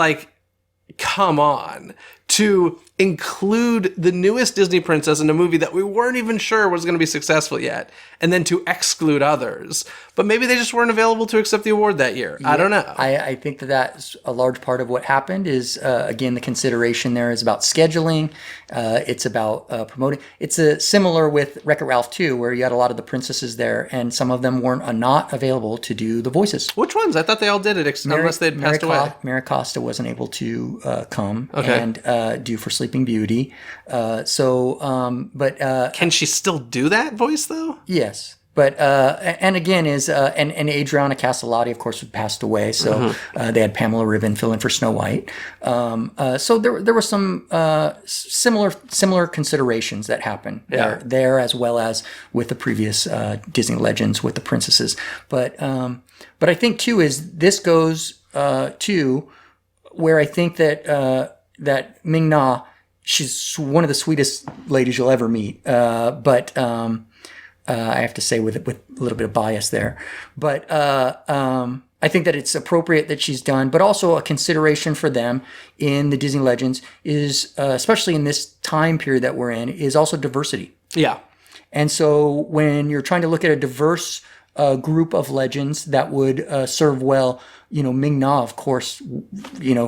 come on. To include the newest Disney princess in a movie that we weren't even sure was going to be successful yet, and then to exclude others. But maybe they just weren't available to accept the award that year. I don't know. I think that's a large part of what happened is, again, the consideration there is about scheduling. It's about promoting. It's similar with Wreck-It Ralph 2, where you had a lot of the princesses there, and some of them weren't not available to do the voices. Which ones? I thought they all did it, unless they'd passed away. Mary Costa wasn't able to come Okay. and do for Sleeping Beauty. Can she still do that voice, though? Yes. But and again and Adriana Castellati, of course, had passed away, so they had Pamela Riven fill in for Snow White. So there were some similar considerations that happened there as well as with the previous Disney Legends with the princesses. But I think too is this goes to where I think that Ming-Na, she's one of the sweetest ladies you'll ever meet, but. I have to say with a little bit of bias there, but I think that it's appropriate that she's done, but also a consideration for them in the Disney Legends is, especially in this time period that we're in, is also diversity. Yeah. And so when you're trying to look at a diverse group of legends that would serve well. Ming-Na, of course,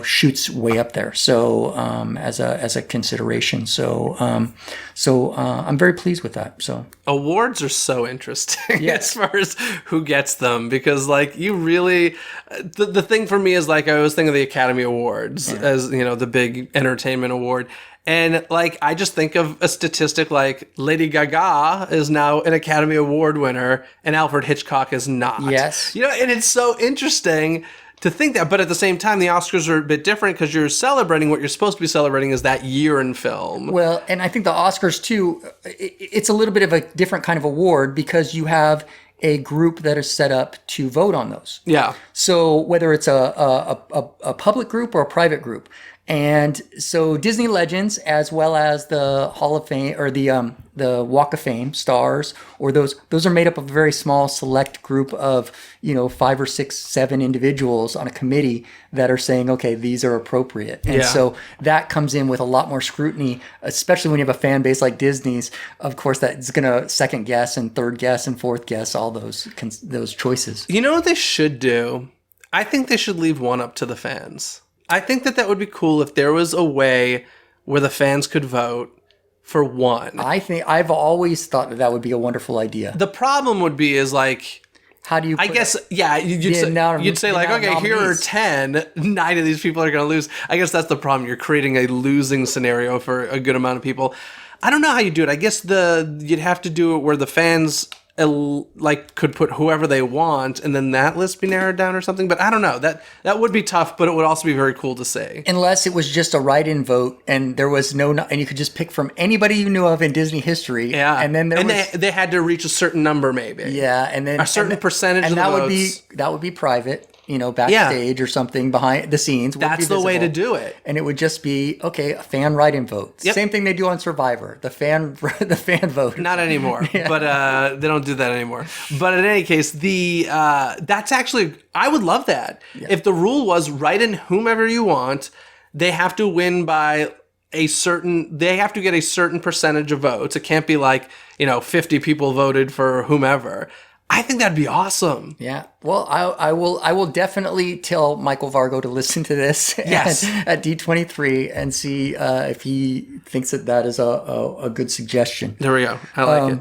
shoots way up there. So as a consideration. So I'm very pleased with that. So awards are so interesting Yes. as far as who gets them, because like you really, the thing for me is like I always think of the Academy Awards as the big entertainment award. And like I just think of a statistic like Lady Gaga is now an Academy Award winner and Alfred Hitchcock is not. Yes. And it's so interesting to think that, but at the same time, the Oscars are a bit different because you're celebrating what you're supposed to be celebrating is that year in film. Well, and I think the Oscars too, it's a little bit of a different kind of award because you have a group that is set up to vote on those. Yeah. So whether it's a public group or a private group. And so Disney Legends, as well as the Hall of Fame or the Walk of Fame stars, or those are made up of a very small select group of 5 or 6, 7 individuals on a committee that are saying, okay, these are appropriate. And so that comes in with a lot more scrutiny, especially when you have a fan base like Disney's. Of course, that's going to second guess and third guess and fourth guess all those choices. You know what they should do? I think they should leave one up to the fans. I think that would be cool if there was a way where the fans could vote for one. I've always thought that would be a wonderful idea. The problem would be is like, how do you? You'd say like, okay, here are 10, 9 of these people are going to lose. I guess that's the problem. You're creating a losing scenario for a good amount of people. I don't know how you do it. I guess you'd have to do it where the fans could put whoever they want and then that list be narrowed down or something, but I don't know. That would be tough, but it would also be very cool to see. Unless it was just a write-in vote and there was and you could just pick from anybody you knew of in Disney history. Yeah. And then they had to reach a certain number maybe. Yeah, and then a certain percentage of the votes. That would be private. Backstage or something behind the scenes. That's the way to do it. And it would just be, okay, a fan write-in vote. Yep. Same thing they do on Survivor, the fan vote. Not anymore, but they don't do that anymore. But in any case, that's actually, I would love that. Yeah. If the rule was write in whomever you want, they have to win by they have to get a certain percentage of votes. It can't be like, 50 people voted for whomever. I think that'd be awesome. Yeah. Well, I will definitely tell Michael Vargo to listen to this at D23 and see if he thinks that is a good suggestion. There we go. I like it.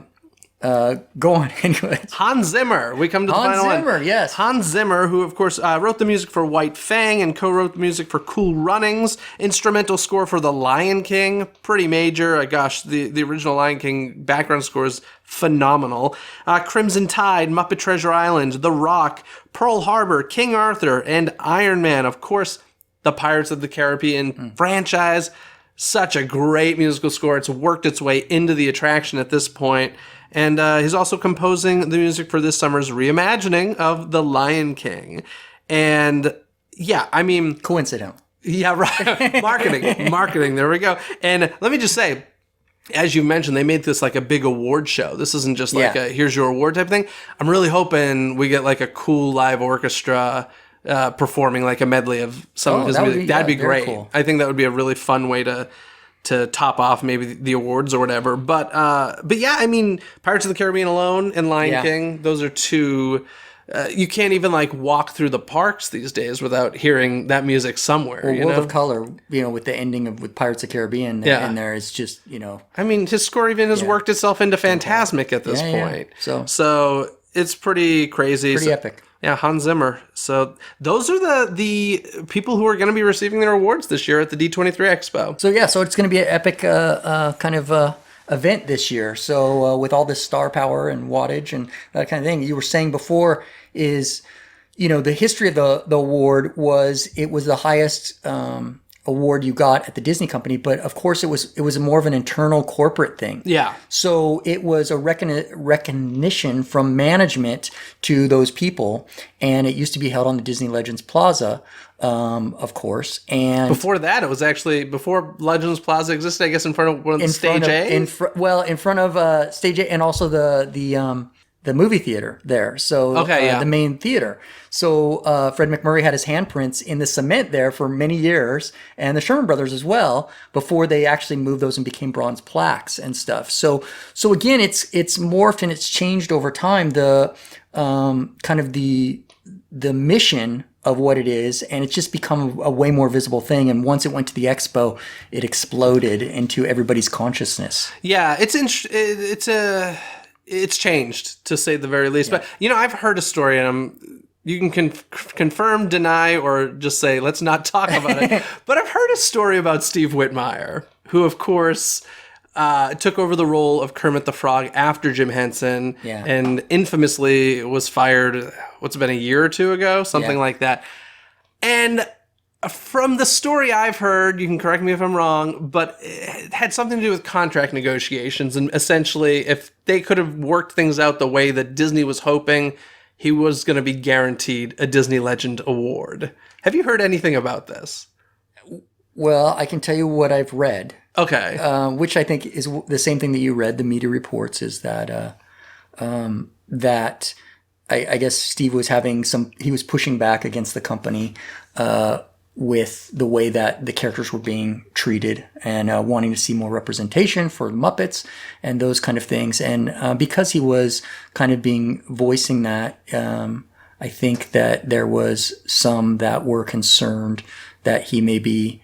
Go on anyway. Hans Zimmer. We come to the final one. Hans Zimmer, yes. Hans Zimmer, who of course wrote the music for White Fang and co-wrote the music for Cool Runnings, instrumental score for The Lion King, pretty major. Gosh, the original Lion King background score is phenomenal. Crimson Tide, Muppet Treasure Island, The Rock, Pearl Harbor, King Arthur, and Iron Man. Of course, the Pirates of the Caribbean franchise. Such a great musical score. It's worked its way into the attraction at this point. And he's also composing the music for this summer's reimagining of The Lion King. And yeah, I mean... coincidental. Yeah, right. Marketing. There we go. And let me just say, as you mentioned, they made this like a big award show. This isn't just like a here's your award type thing. I'm really hoping we get like a cool live orchestra performing like a medley of some of his music. That'd be great. Cool. I think that would be a really fun way to top off maybe the awards or whatever. But yeah, I mean, Pirates of the Caribbean alone and Lion King, those are two. You can't even like walk through the parks these days without hearing that music somewhere. Well, World of Color, with the ending with Pirates of the Caribbean in there, it's just, I mean, his score even has worked itself into Fantasmic at this point. Yeah. So it's pretty crazy. Pretty epic. Yeah, Hans Zimmer. So those are the people who are going to be receiving their awards this year at the D23 Expo. So it's going to be an epic kind of event this year. So with all this star power and wattage and that kind of thing, you were saying before is, the history of the award was the highest award you got at the Disney company, but of course it was more of an internal corporate thing. Yeah. So it was a recognition from management to those people, and it used to be held on the Disney Legends Plaza, of course. And before that, it was actually before Legends Plaza existed, I guess, in front of one of the Stage A. In front of Stage A, and also the movie theater there. So the main theater. So Fred McMurray had his handprints in the cement there for many years, and the Sherman Brothers as well, before they actually moved those and became bronze plaques and stuff. So again, it's morphed and it's changed over time. kind of the mission of what it is, and it's just become a way more visible thing. And once it went to the expo, it exploded into everybody's consciousness. Yeah, it's changed, to say the very least. But I've heard a story, and you can confirm, deny, or just say let's not talk about it. But I've heard a story about Steve Whitmire, who, of course, took over the role of Kermit the Frog after Jim Henson, and infamously was fired, what's it been, a year or two ago? Something like that. And from the story I've heard, you can correct me if I'm wrong, but it had something to do with contract negotiations. And essentially, if they could have worked things out the way that Disney was hoping, he was going to be guaranteed a Disney Legend award. Have you heard anything about this? Well, I can tell you what I've read. Okay. Which I think is the same thing that you read, the media reports, is that that I guess Steve was he was pushing back against the company with the way that the characters were being treated, and wanting to see more representation for the Muppets and those kind of things. And because he was kind of voicing that, I think that there was some that were concerned that he may be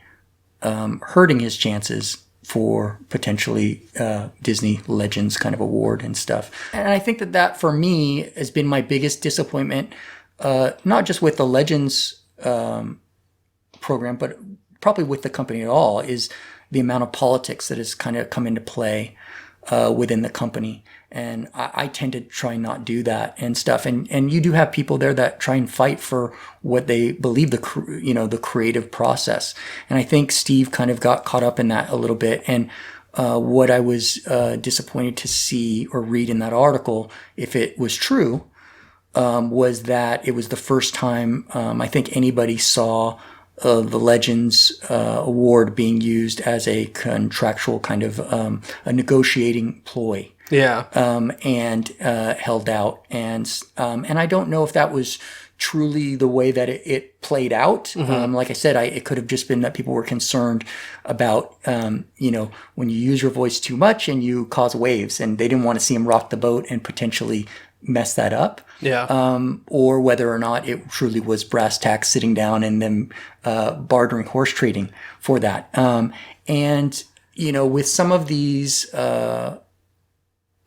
hurting his chances for potentially Disney Legends kind of award and stuff. And I think that for me has been my biggest disappointment, not just with the Legends program, but probably with the company at all, is the amount of politics that has kind of come into play within the company. And I tend to try not do that and stuff. And you do have people there that try and fight for what they believe the creative process. And I think Steve kind of got caught up in that a little bit. And what I was disappointed to see or read in that article, if it was true, was that it was the first time I think anybody saw the Legends Award being used as a contractual kind of a negotiating ploy. Yeah. And held out. And I don't know if that was truly the way that it played out. Like I said, it could have just been that people were concerned about, when you use your voice too much and you cause waves, and they didn't want to see him rock the boat and potentially mess that up. Yeah. Or whether or not it truly was brass tacks sitting down and them bartering horse trading for that. And with some of these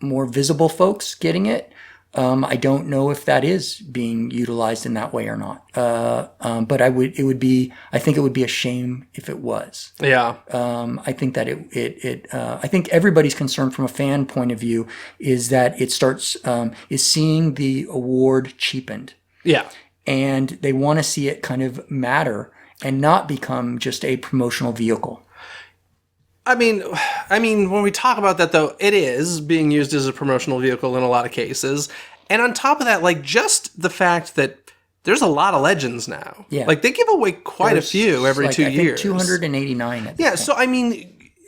more visible folks getting it, I don't know if that is being utilized in that way or not. But I think it would be a shame if it was. Yeah. I think that I think everybody's concern from a fan point of view is that it is seeing the award cheapened. Yeah. And they want to see it kind of matter and not become just a promotional vehicle. I mean, when we talk about that, though, it is being used as a promotional vehicle in a lot of cases. And on top of that, just the fact that there's a lot of Legends now. Yeah. They give away quite a few every 2 years. 289 at this point. So,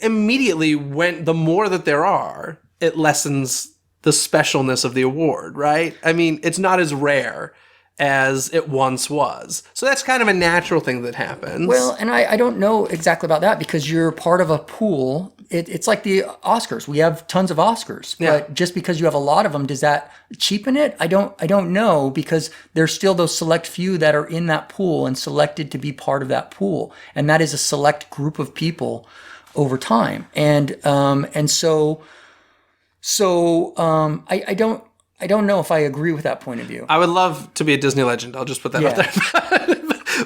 immediately, the more that there are, it lessens the specialness of the award, right? It's not as rare as it once was. So that's kind of a natural thing that happens. Well, and I don't know exactly about that, because you're part of a pool. It's like the Oscars. We have tons of Oscars, but just because you have a lot of them, does that cheapen it? I don't know, because there's still those select few that are in that pool and selected to be part of that pool, and that is a select group of people over time. And so I don't know if I agree with that point of view. I would love to be a Disney Legend. I'll just put that out there.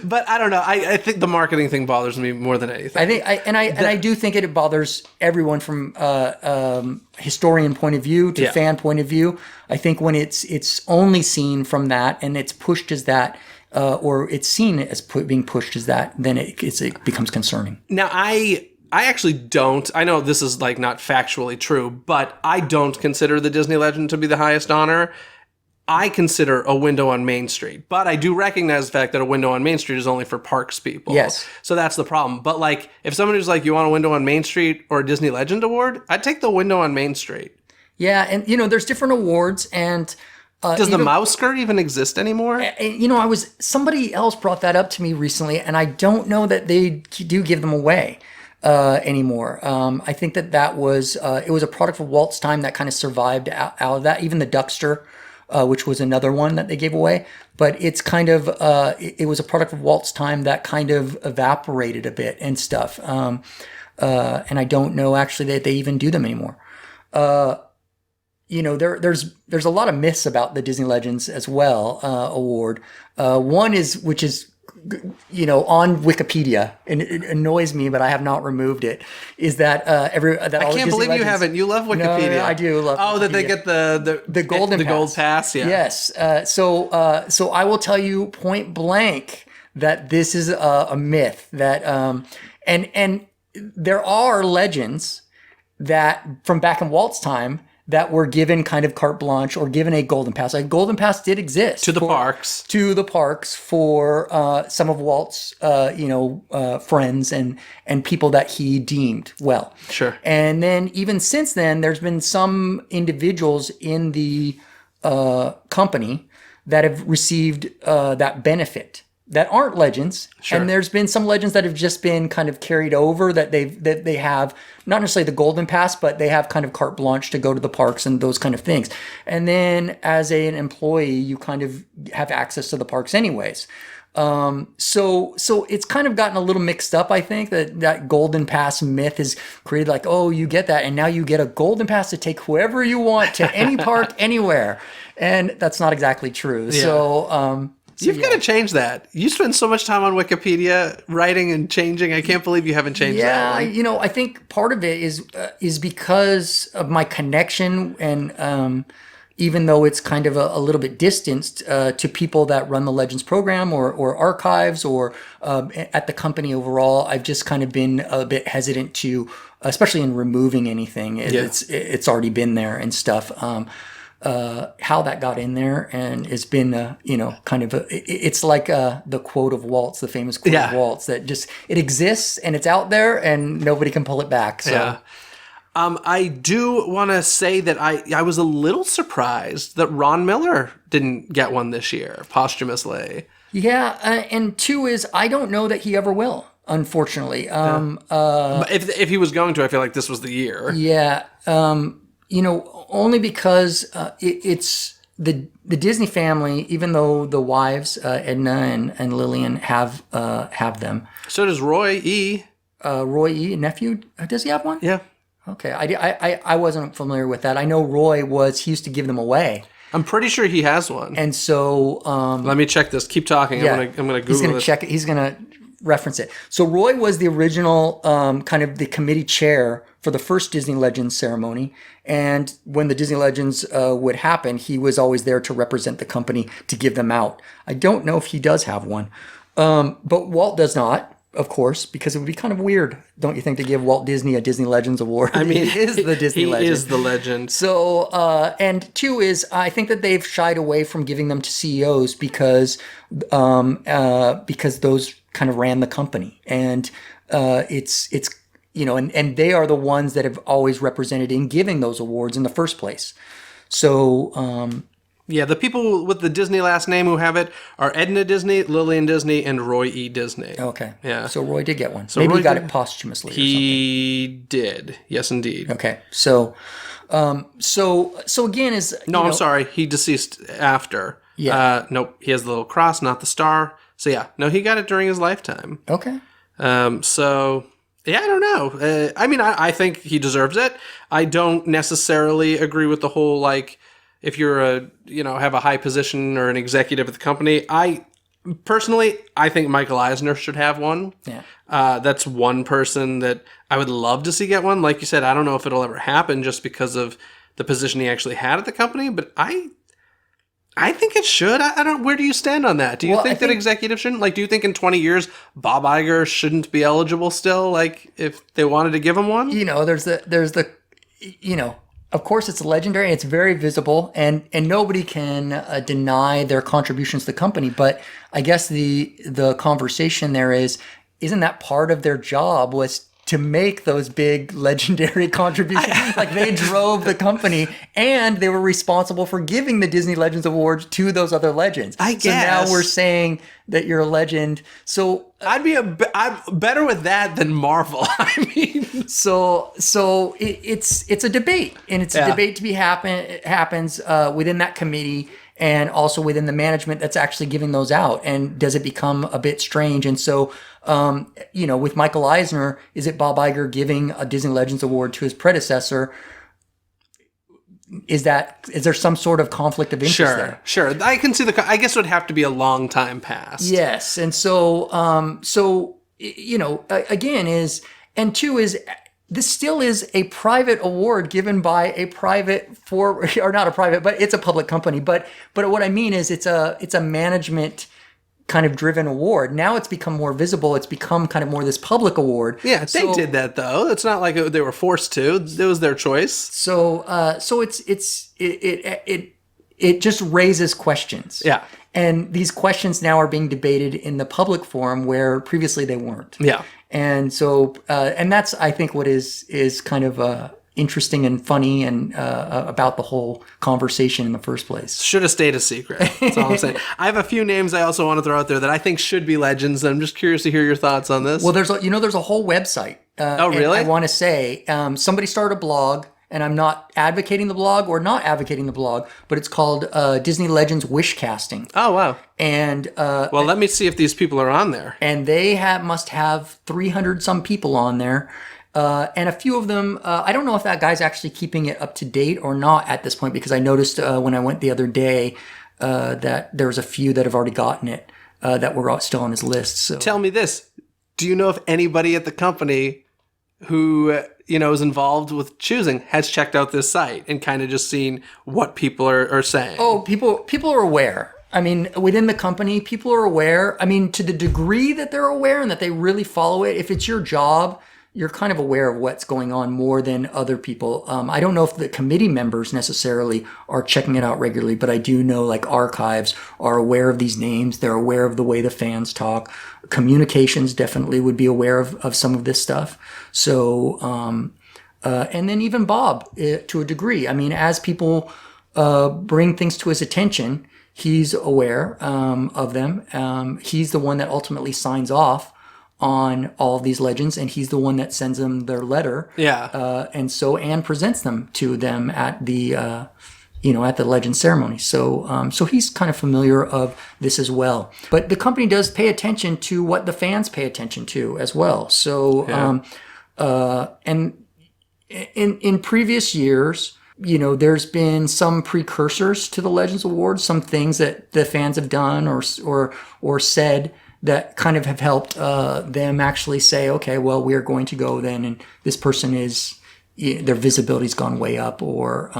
But I don't know. I think the marketing thing bothers me more than anything. I do think it bothers everyone from historian point of view to fan point of view. I think when it's only seen from that, and it's pushed as that, or it's seen as being pushed as that, then it becomes concerning. Now, I actually don't. I know this is not factually true, but I don't consider the Disney Legend to be the highest honor. I consider a window on Main Street, but I do recognize the fact that a window on Main Street is only for parks people. Yes. So that's the problem. But if someone who's you want a window on Main Street or a Disney Legend award, I'd take the window on Main Street. Yeah, and there's different awards, and does the Mousker even exist anymore? Somebody else brought that up to me recently, and I don't know that they do give them away anymore. I think that was it was a product of Walt's time that kind of survived out of that. Even the Duckster which was another one that they gave away. But it's kind of it was a product of Walt's time that kind of evaporated a bit and stuff. And I don't know actually that they even do them anymore. There's a lot of myths about the Disney Legends as well award. One is, which is, on Wikipedia, and it annoys me, but I have not removed it, is that I can't believe you haven't. You love Wikipedia. No, I do love Wikipedia. That they get the gold pass. Yeah. Yes. So I will tell you point blank that this is a myth that and there are legends that from back in Walt's time that were given kind of carte blanche or given a golden pass. A golden pass did exist to the parks for some of Walt's friends and people that he deemed well. Sure. And then even since then, there's been some individuals in the company that have received that benefit that aren't legends. Sure. And there's been some legends that have just been kind of carried over that they have not necessarily the golden pass, but they have kind of carte blanche to go to the parks and those kind of things. And then as an employee, you kind of have access to the parks anyways. So it's kind of gotten a little mixed up. I think that golden pass myth is created like, oh, you get that. And now you get a golden pass to take whoever you want to any park anywhere. And that's not exactly true. Yeah. You've got to change that. You spend so much time on Wikipedia writing and changing. I can't believe you haven't changed that. Yeah, I think part of it is because of my connection, and even though it's kind of a little bit distanced to people that run the Legends program or archives or at the company overall, I've just kind of been a bit hesitant to, especially in removing anything. It's already been there and stuff. How that got in there, and it's been, it's like the quote of Walt's, the famous quote of Walt's, that just, it exists and it's out there and nobody can pull it back. So. Yeah. I do want to say that I was a little surprised that Ron Miller didn't get one this year, posthumously. Yeah, and two is, I don't know that he ever will, unfortunately. But if he was going to, I feel like this was the year. Yeah. Only because it's the Disney family, even though the wives, Edna and Lillian, have them. So does Roy E. Roy E., nephew, does he have one? Yeah. Okay, I wasn't familiar with that. I know he used to give them away. I'm pretty sure he has one. And so... let me check this. Keep talking. Yeah, I'm gonna Google He's going to this. check it. He's going to reference it. So Roy was the original kind of the committee chair for the first Disney Legends ceremony. And when the Disney Legends would happen, he was always there to represent the company to give them out. I don't know if he does have one. But Walt does not, of course, because it would be kind of weird, don't you think, to give Walt Disney a Disney Legends award? I mean, he is the Disney legend. He is the legend. So, and two is, I think that they've shied away from giving them to CEOs because those kind of ran the company. And it's and they are the ones that have always represented in giving those awards in the first place. So, the people with the Disney last name who have it are Edna Disney, Lillian Disney, and Roy E. Disney. Okay. Yeah. So Roy did get one. So maybe Roy he got it posthumously. He did. Yes, indeed. Okay. So again is I'm sorry. He deceased after. Yeah. Nope. He has the little cross, not the star. So yeah, no, he got it during his lifetime. Okay. Yeah, I don't know. I think he deserves it. I don't necessarily agree with the whole, like, if you're have a high position or an executive at the company. I think Michael Eisner should have one. Yeah. That's one person that I would love to see get one. Like you said, I don't know if it'll ever happen just because of the position he actually had at the company, but I think it should. I don't. Where do you stand on that? Do you think that executives shouldn't? Like, do you think in 20 years Bob Iger shouldn't be eligible still? Like, if they wanted to give him one? There's the of course it's legendary. It's very visible, and nobody can deny their contributions to the company. But I guess the conversation there isn't that part of their job was to make those big legendary contributions. Like they drove the company, and they were responsible for giving the Disney Legends Awards to those other legends. I So guess. now we're saying that you're a legend. So I'm better with that than Marvel. I mean, so it's a debate, and it's a debate to be happens within that committee, and also within the management that's actually giving those out. And does it become a bit strange? And so, with Michael Eisner, is it Bob Iger giving a Disney Legends Award to his predecessor? Is there some sort of conflict of interest there? Sure. I can see I guess it would have to be a long time past. Yes, and so again this still is a private award given by a private or not a private, but it's a public company. But what I mean is it's a management kind of driven award. Now it's become more visible. It's become kind of more this public award. Yeah, they did that though. It's not like they were forced to. It was their choice. So it just raises questions. Yeah. And these questions now are being debated in the public forum where previously they weren't. Yeah. And so, and that's, I think, what is kind of interesting and funny and about the whole conversation in the first place. Should have stayed a secret. That's all I'm saying. I have a few names I also want to throw out there that I think should be legends. And I'm just curious to hear your thoughts on this. Well, there's a whole website. Oh, really? I want to say somebody started a blog, and I'm not advocating the blog or not advocating the blog, but it's called Disney Legends Wishcasting. Oh, wow. And well, let me see if these people are on there. And they must have 300 some people on there. And a few of them, I don't know if that guy's actually keeping it up to date or not at this point, because I noticed when I went the other day that there's a few that have already gotten it that were still on his list. So. Tell me this. Do you know if anybody at the company who is involved with choosing has checked out this site and kind of just seen what people are saying? Oh, people are aware. I mean, within the company, people are aware. I mean, to the degree that they're aware and that they really follow it, if it's your job, you're kind of aware of what's going on more than other people. I don't know if the committee members necessarily are checking it out regularly, but I do know like archives are aware of these names. They're aware of the way the fans talk. Communications definitely would be aware of some of this stuff. So, and then even Bob to a degree. I mean, as people bring things to his attention, he's aware of them. He's the one that ultimately signs off on all of these legends, and he's the one that sends them their letter. Yeah. And presents them to them at the at the legend ceremony. So he's kind of familiar of this as well. But the company does pay attention to what the fans pay attention to as well. So and in previous years, there's been some precursors to the Legends Awards, some things that the fans have done or said that kind of have helped them actually say, okay, well, we are going to go then, and this person their visibility's gone way up, or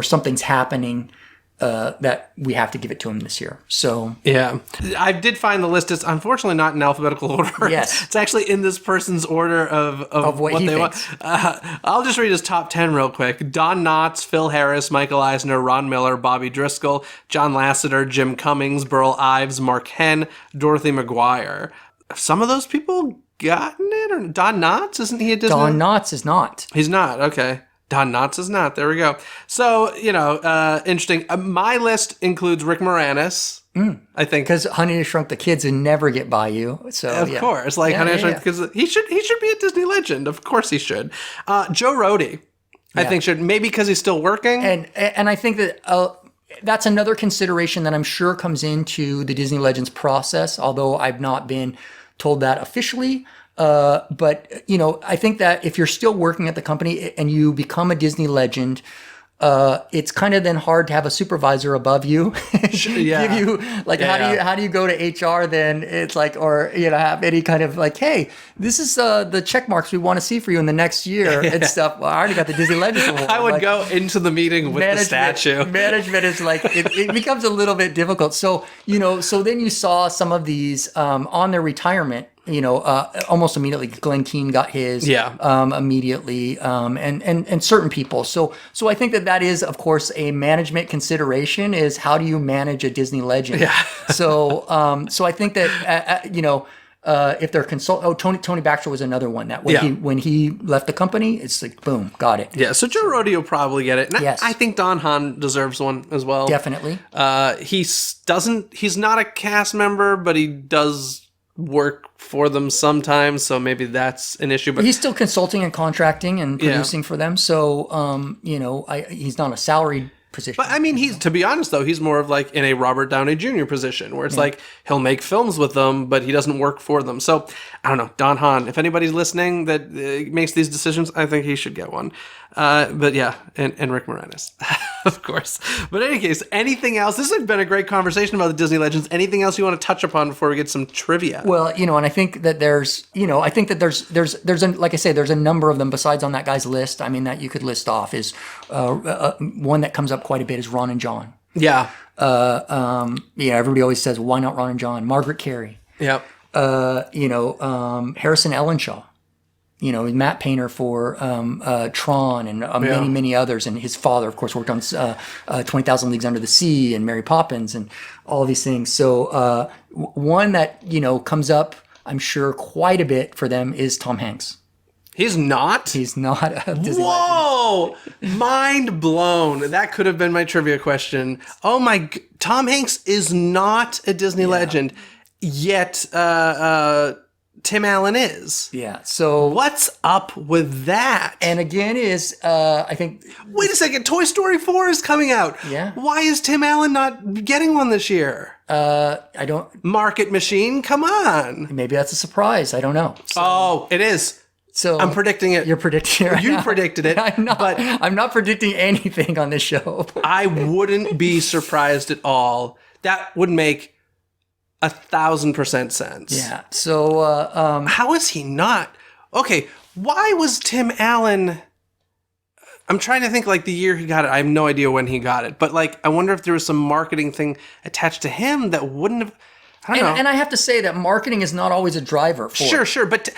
something's happening that we have to give it to them this year. So yeah, I did find the list. It's unfortunately not in alphabetical order. Yes, it's actually in this person's order of what they want. I'll just read his top 10 real quick. Don Knotts, Phil Harris, Michael Eisner, Ron Miller, Bobby Driscoll, John Lasseter, Jim Cummings, Burl Ives, Mark Henn, Dorothy McGuire. Have some of those people gotten it? Or Don Knotts? Isn't he a Disney? Don Knotts is not. He's not. Okay. Don Knotts is not. There we go. So, interesting. My list includes Rick Moranis, I think. Because Honey, I Shrunk the Kids would never get by you. So Of course. Honey, I Shrunk the Kids. He should be a Disney legend. Of course he should. Joe Rohde, I think should. Maybe because he's still working. And I think that that's another consideration that I'm sure comes into the Disney Legends process, although I've not been told that officially. But I think that if you're still working at the company and you become a Disney legend, it's kind of then hard to have a supervisor above you. Yeah. Give you how do you go to HR then? It's like, or have any kind of like, hey, this is the check marks we want to see for you in the next year and stuff. Well, I already got the Disney Legends Award. I would go into the meeting with the statue. Management is like it becomes a little bit difficult. So so then you saw some of these on their retirement. Almost immediately, Glenn Keane got his. Immediately, and certain people. So I think that is, of course, a management consideration. Is how do you manage a Disney legend? Yeah. So I think that if they're Tony Baxter was another one that when he left the company, it's like boom, got it. Yeah, so Joe Rohde will probably get it. And Yes. I think Don Hahn deserves one as well. Definitely. He's not a cast member, but he does work for them sometimes, so maybe that's an issue. But he's still consulting and contracting and producing for them, so he's not a salaried position. But I mean, to be honest though, he's more of like in a Robert Downey Jr. position where it's like he'll make films with them, but he doesn't work for them. So I don't know, Don Hahn. If anybody's listening that makes these decisions, I think he should get one. But yeah, and Rick Moranis, of course. But in any case, anything else? This has been a great conversation about the Disney legends. Anything else you want to touch upon before we get some trivia? Well, and I think that there's like I say, there's a number of them besides on that guy's list. I mean, that you could list off is one that comes up quite a bit is Ron and John. Yeah. Everybody always says, why not Ron and John? Margaret Carey. Yep. Harrison Ellenshaw. Matt Painter for Tron and many others. And his father, of course, worked on 20,000 Leagues Under the Sea and Mary Poppins and all these things. So one that, comes up, I'm sure, quite a bit for them is Tom Hanks. He's not? He's not a Disney Whoa! legend. Mind blown. That could have been my trivia question. Oh my... Tom Hanks is not a Disney legend, yet Tim Allen is. Yeah, so... What's up with that? And again I think... Wait a second, Toy Story 4 is coming out. Yeah. Why is Tim Allen not getting one this year? I don't... Market Machine, come on. Maybe that's a surprise. I don't know. So, it is. So I'm predicting it. You're predicting it right You now. predicted it. I'm not predicting anything on this show. I wouldn't be surprised at all. That would make 1,000% sense. Yeah. So how is he not? Okay, why was Tim Allen... I'm trying to think like the year he got it. I have no idea when he got it. But like, I wonder if there was some marketing thing attached to him that wouldn't have... I don't know. And I have to say that marketing is not always a driver for it. Sure. But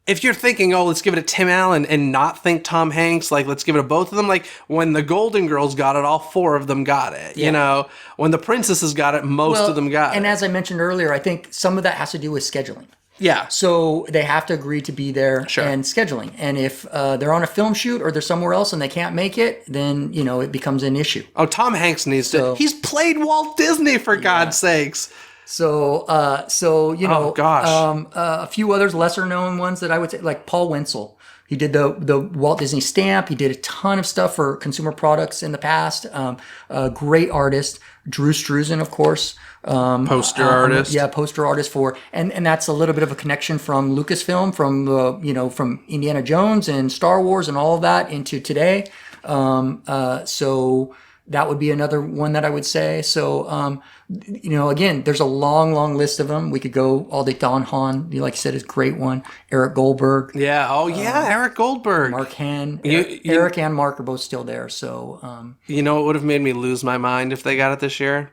if you're thinking, oh, let's give it to Tim Allen and not think Tom Hanks, like let's give it to both of them. Like when the Golden Girls got it, all four of them got it. Yeah. When the Princesses got it, most of them got it. And as I mentioned earlier, I think some of that has to do with scheduling. Yeah. So they have to agree to be there Sure. and scheduling. And if they're on a film shoot or they're somewhere else and they can't make it, then, it becomes an issue. Oh, Tom Hanks needs to. He's played Walt Disney, for God's sakes. So Oh, gosh. A few others, lesser known ones that I would say, like Paul Wenzel. He did the Walt Disney stamp. He did a ton of stuff for consumer products in the past. A great artist. Drew Struzan, of course. Poster artist. Yeah, poster artist for, and that's a little bit of a connection from Lucasfilm, from Indiana Jones and Star Wars and all of that into today. So that would be another one that I would say. So, again, there's a long list of them. We could go all day. Don Hahn, like you said, is a great one. Eric Goldberg. Yeah. Oh, yeah. Eric Goldberg. Mark Henn. Eric and Mark are both still there. So, you know what would have made me lose my mind if they got it this year?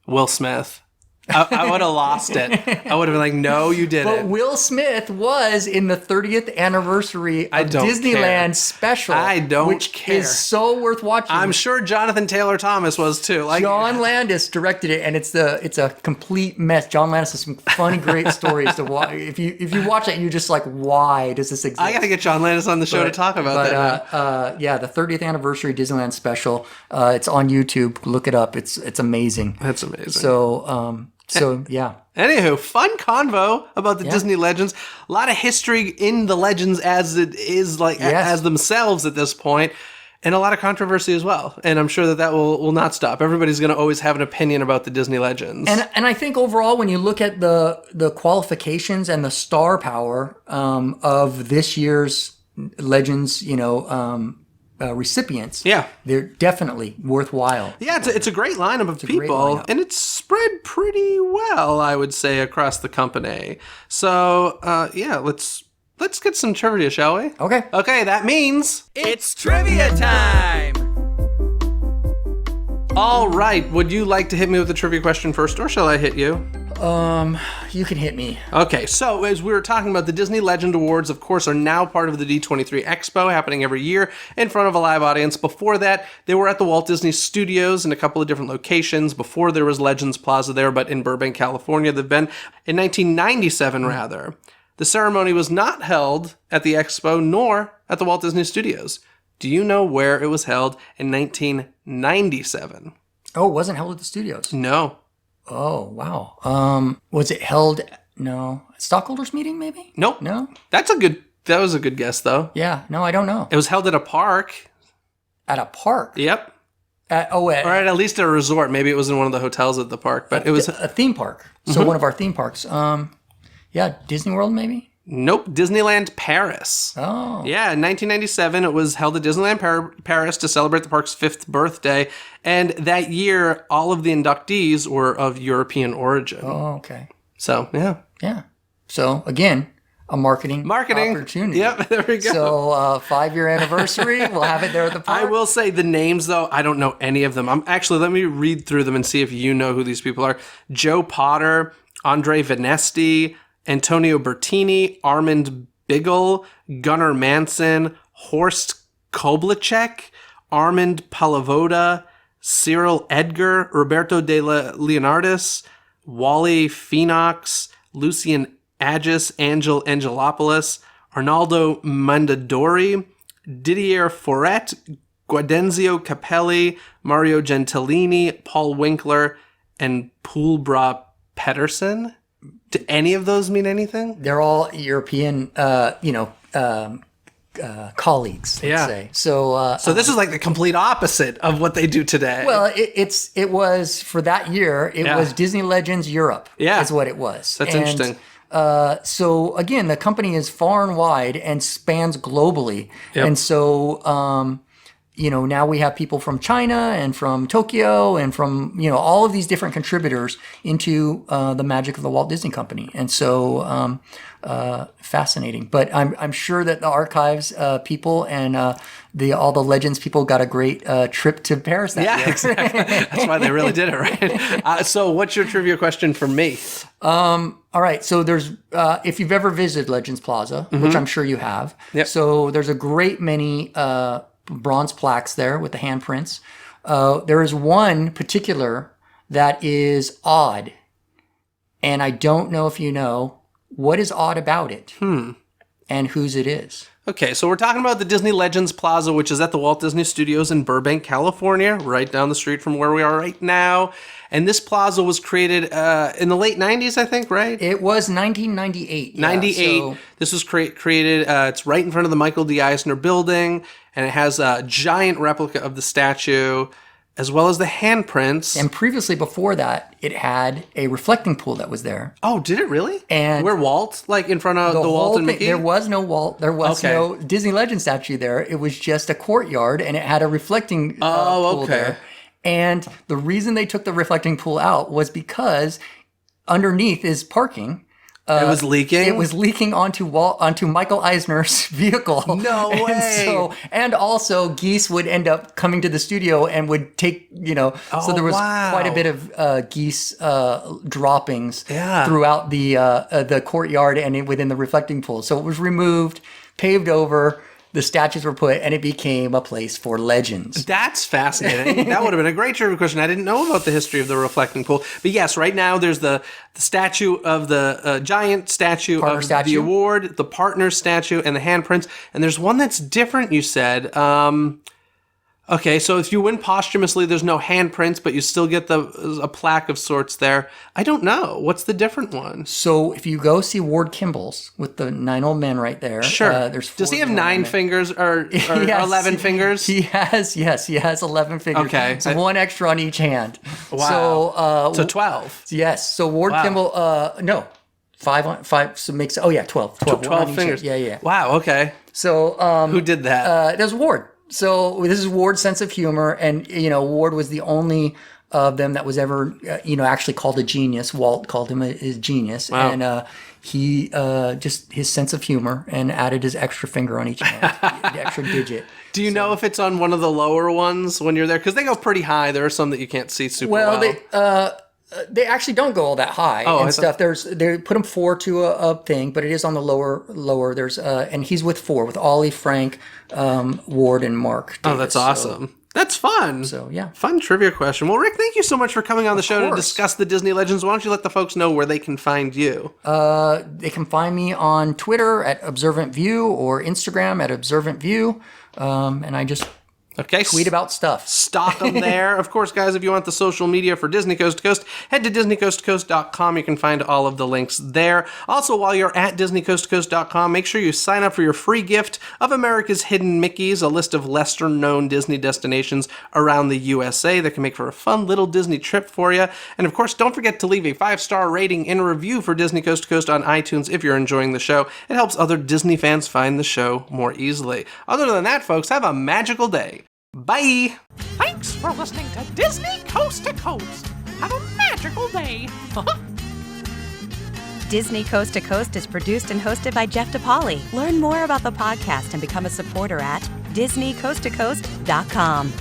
Will Smith. I would have lost it. I would have been like, no, you didn't. But Will Smith was in the 30th anniversary of Disneyland care. special. I don't which care. is so worth watching. I'm sure Jonathan Taylor Thomas was too. Like John Landis directed it, and it's a complete mess. John Landis has some funny, great stories to watch. If you watch it, you're just like, why does this exist? I got to get John Landis on the show to talk about that. The 30th anniversary Disneyland special. It's on YouTube. Look it up. It's amazing. That's amazing. So yeah. Anywho, fun convo about the Disney legends. A lot of history in the legends as it is, as themselves at this point, and a lot of controversy as well. And I'm sure that will not stop. Everybody's going to always have an opinion about the Disney legends. And I think overall, when you look at the qualifications and the star power of this year's legends, recipients, they're definitely worthwhile. Yeah, it's a great lineup of people, and it's spread pretty well, I would say, across the company. So, let's get some trivia, shall we? Okay, that means It's trivia time! all right. Would you like to hit me with a trivia question first, or shall I hit you? You can hit me. Okay, so as we were talking about, the Disney Legend Awards, of course, are now part of the D23 Expo, happening every year in front of a live audience. Before that, they were at the Walt Disney Studios in a couple of different locations. Before there was Legends Plaza there, but in Burbank, California, they've been in 1997, rather. The ceremony was not held at the Expo nor at the Walt Disney Studios. Do you know where it was held in 1997? Oh, it wasn't held at the studios. No. Oh, wow. Was it held? No. Stockholders meeting, maybe? Nope. No? That was a good guess, though. Yeah. No, I don't know. It was held at a park. At a park? Yep. Or at least a resort. Maybe it was in one of the hotels at the park, but it was a theme park. So one of our theme parks. Yeah, Disney World, maybe? Nope, Disneyland Paris. Oh. Yeah, in 1997, it was held at Disneyland Paris to celebrate the park's 5th birthday. And that year, all of the inductees were of European origin. Oh, okay. So, yeah. Yeah. So, again, a marketing opportunity. Yep, there we go. So, 5-year anniversary, we'll have it there at the park. I will say the names, though, I don't know any of them. Let me read through them and see if you know who these people are. Joe Potter, Andre Vanesti, Antonio Bertini, Armand Biggle, Gunnar Manson, Horst Koblacek, Armand Palavoda, Cyril Edgar, Roberto de Leonardis, Wally Phoenix, Lucian Agis, Angel Angelopoulos, Arnaldo Mondadori, Didier Foret, Guadenzio Capelli, Mario Gentilini, Paul Winkler, and Poulbra Pedersen. Do any of those mean anything? They're all European, colleagues, let's say. So this is like the complete opposite of what they do today. Well, it was for that year. It was Disney Legends Europe. Yeah, is what it was. That's interesting. So again, the company is far and wide and spans globally, and so now we have people from China and from Tokyo and from all of these different contributors into the magic of the Walt Disney Company, and so fascinating. But I'm sure that the archives people and all the Legends people got a great trip to Paris that year. Yeah, exactly. That's why they really did it, right? So what's your trivia question for me? All right. So there's, if you've ever visited Legends Plaza, which I'm sure you have, so there's a great many bronze plaques there with the handprints. There is one particular that is odd, and I don't know if you know what is odd about it and whose it is. Okay, so we're talking about the Disney Legends Plaza, which is at the Walt Disney Studios in Burbank, California, right down the street from where we are right now. And this plaza was created in the late 90s, I think, right? It was 1998. 98. So This was created, it's right in front of the Michael D. Eisner building, and it has a giant replica of the statue, as well as the handprints. And previously, before that, it had a reflecting pool that was there. Oh, did it really? And where Walt? Like in front of the Walt and Mickey? There was no Walt. There was no Disney Legend statue there. It was just a courtyard, and it had a reflecting pool there. And the reason they took the reflecting pool out was because underneath is parking. It was leaking? It was leaking onto Michael Eisner's vehicle. No way. And also geese would end up coming to the studio and would take, so there was quite a bit of geese droppings throughout the courtyard and within the reflecting pool. So it was removed, paved over, the statues were put, and it became a place for legends. That's fascinating. That would have been a great trivia question. I didn't know about the history of the reflecting pool. But yes, right now there's the statue of the giant statue of the award, the partner statue, and the handprints. And there's one that's different, you said. Okay, so if you win posthumously, there's no handprints, but you still get a plaque of sorts there. I don't know. What's the different one? So if you go see Ward Kimball's with the 9 old men right there. Sure. There's 4 Does he have 9 fingers or yes, 11 fingers? He has 11 fingers. Okay. So one extra on each hand. Wow. So 12. Yes. So Ward Kimball, no. 5, so makes, 12. 12 fingers. Yeah. Wow, okay. So. Who did that? There's Ward. So this is Ward's sense of humor, and Ward was the only of them that was ever actually called a genius. Walt called him his genius, and he just his sense of humor and added his extra finger on each hand, the extra digit. Do you know if it's on one of the lower ones when you're there? Because they go pretty high. There are some that you can't see super well. They actually don't go all that high and stuff. They put them 4 to a thing, but it is on the lower. There's and he's with 4 with Ollie, Frank, Ward, and Mark Davis. Oh, that's awesome. That's fun. So, yeah. Fun trivia question. Well, Rick, thank you so much for coming on the show to discuss the Disney Legends. Why don't you let the folks know where they can find you? They can find me on Twitter at Observant View or Instagram at Observant View. And I just tweet about stuff. Stalk them there. Of course, guys, if you want the social media for Disney Coast to Coast, head to DisneyCoastToCoast.com. You can find all of the links there. Also, while you're at DisneyCoastToCoast.com, make sure you sign up for your free gift of America's Hidden Mickeys, a list of lesser-known Disney destinations around the USA that can make for a fun little Disney trip for you. And, of course, don't forget to leave a 5-star rating and review for Disney Coast to Coast on iTunes if you're enjoying the show. It helps other Disney fans find the show more easily. Other than that, folks, have a magical day. Bye! Thanks for listening to Disney Coast to Coast. Have a magical day. Disney Coast to Coast is produced and hosted by Jeff DePauli. Learn more about the podcast and become a supporter at DisneyCoastToCoast.com.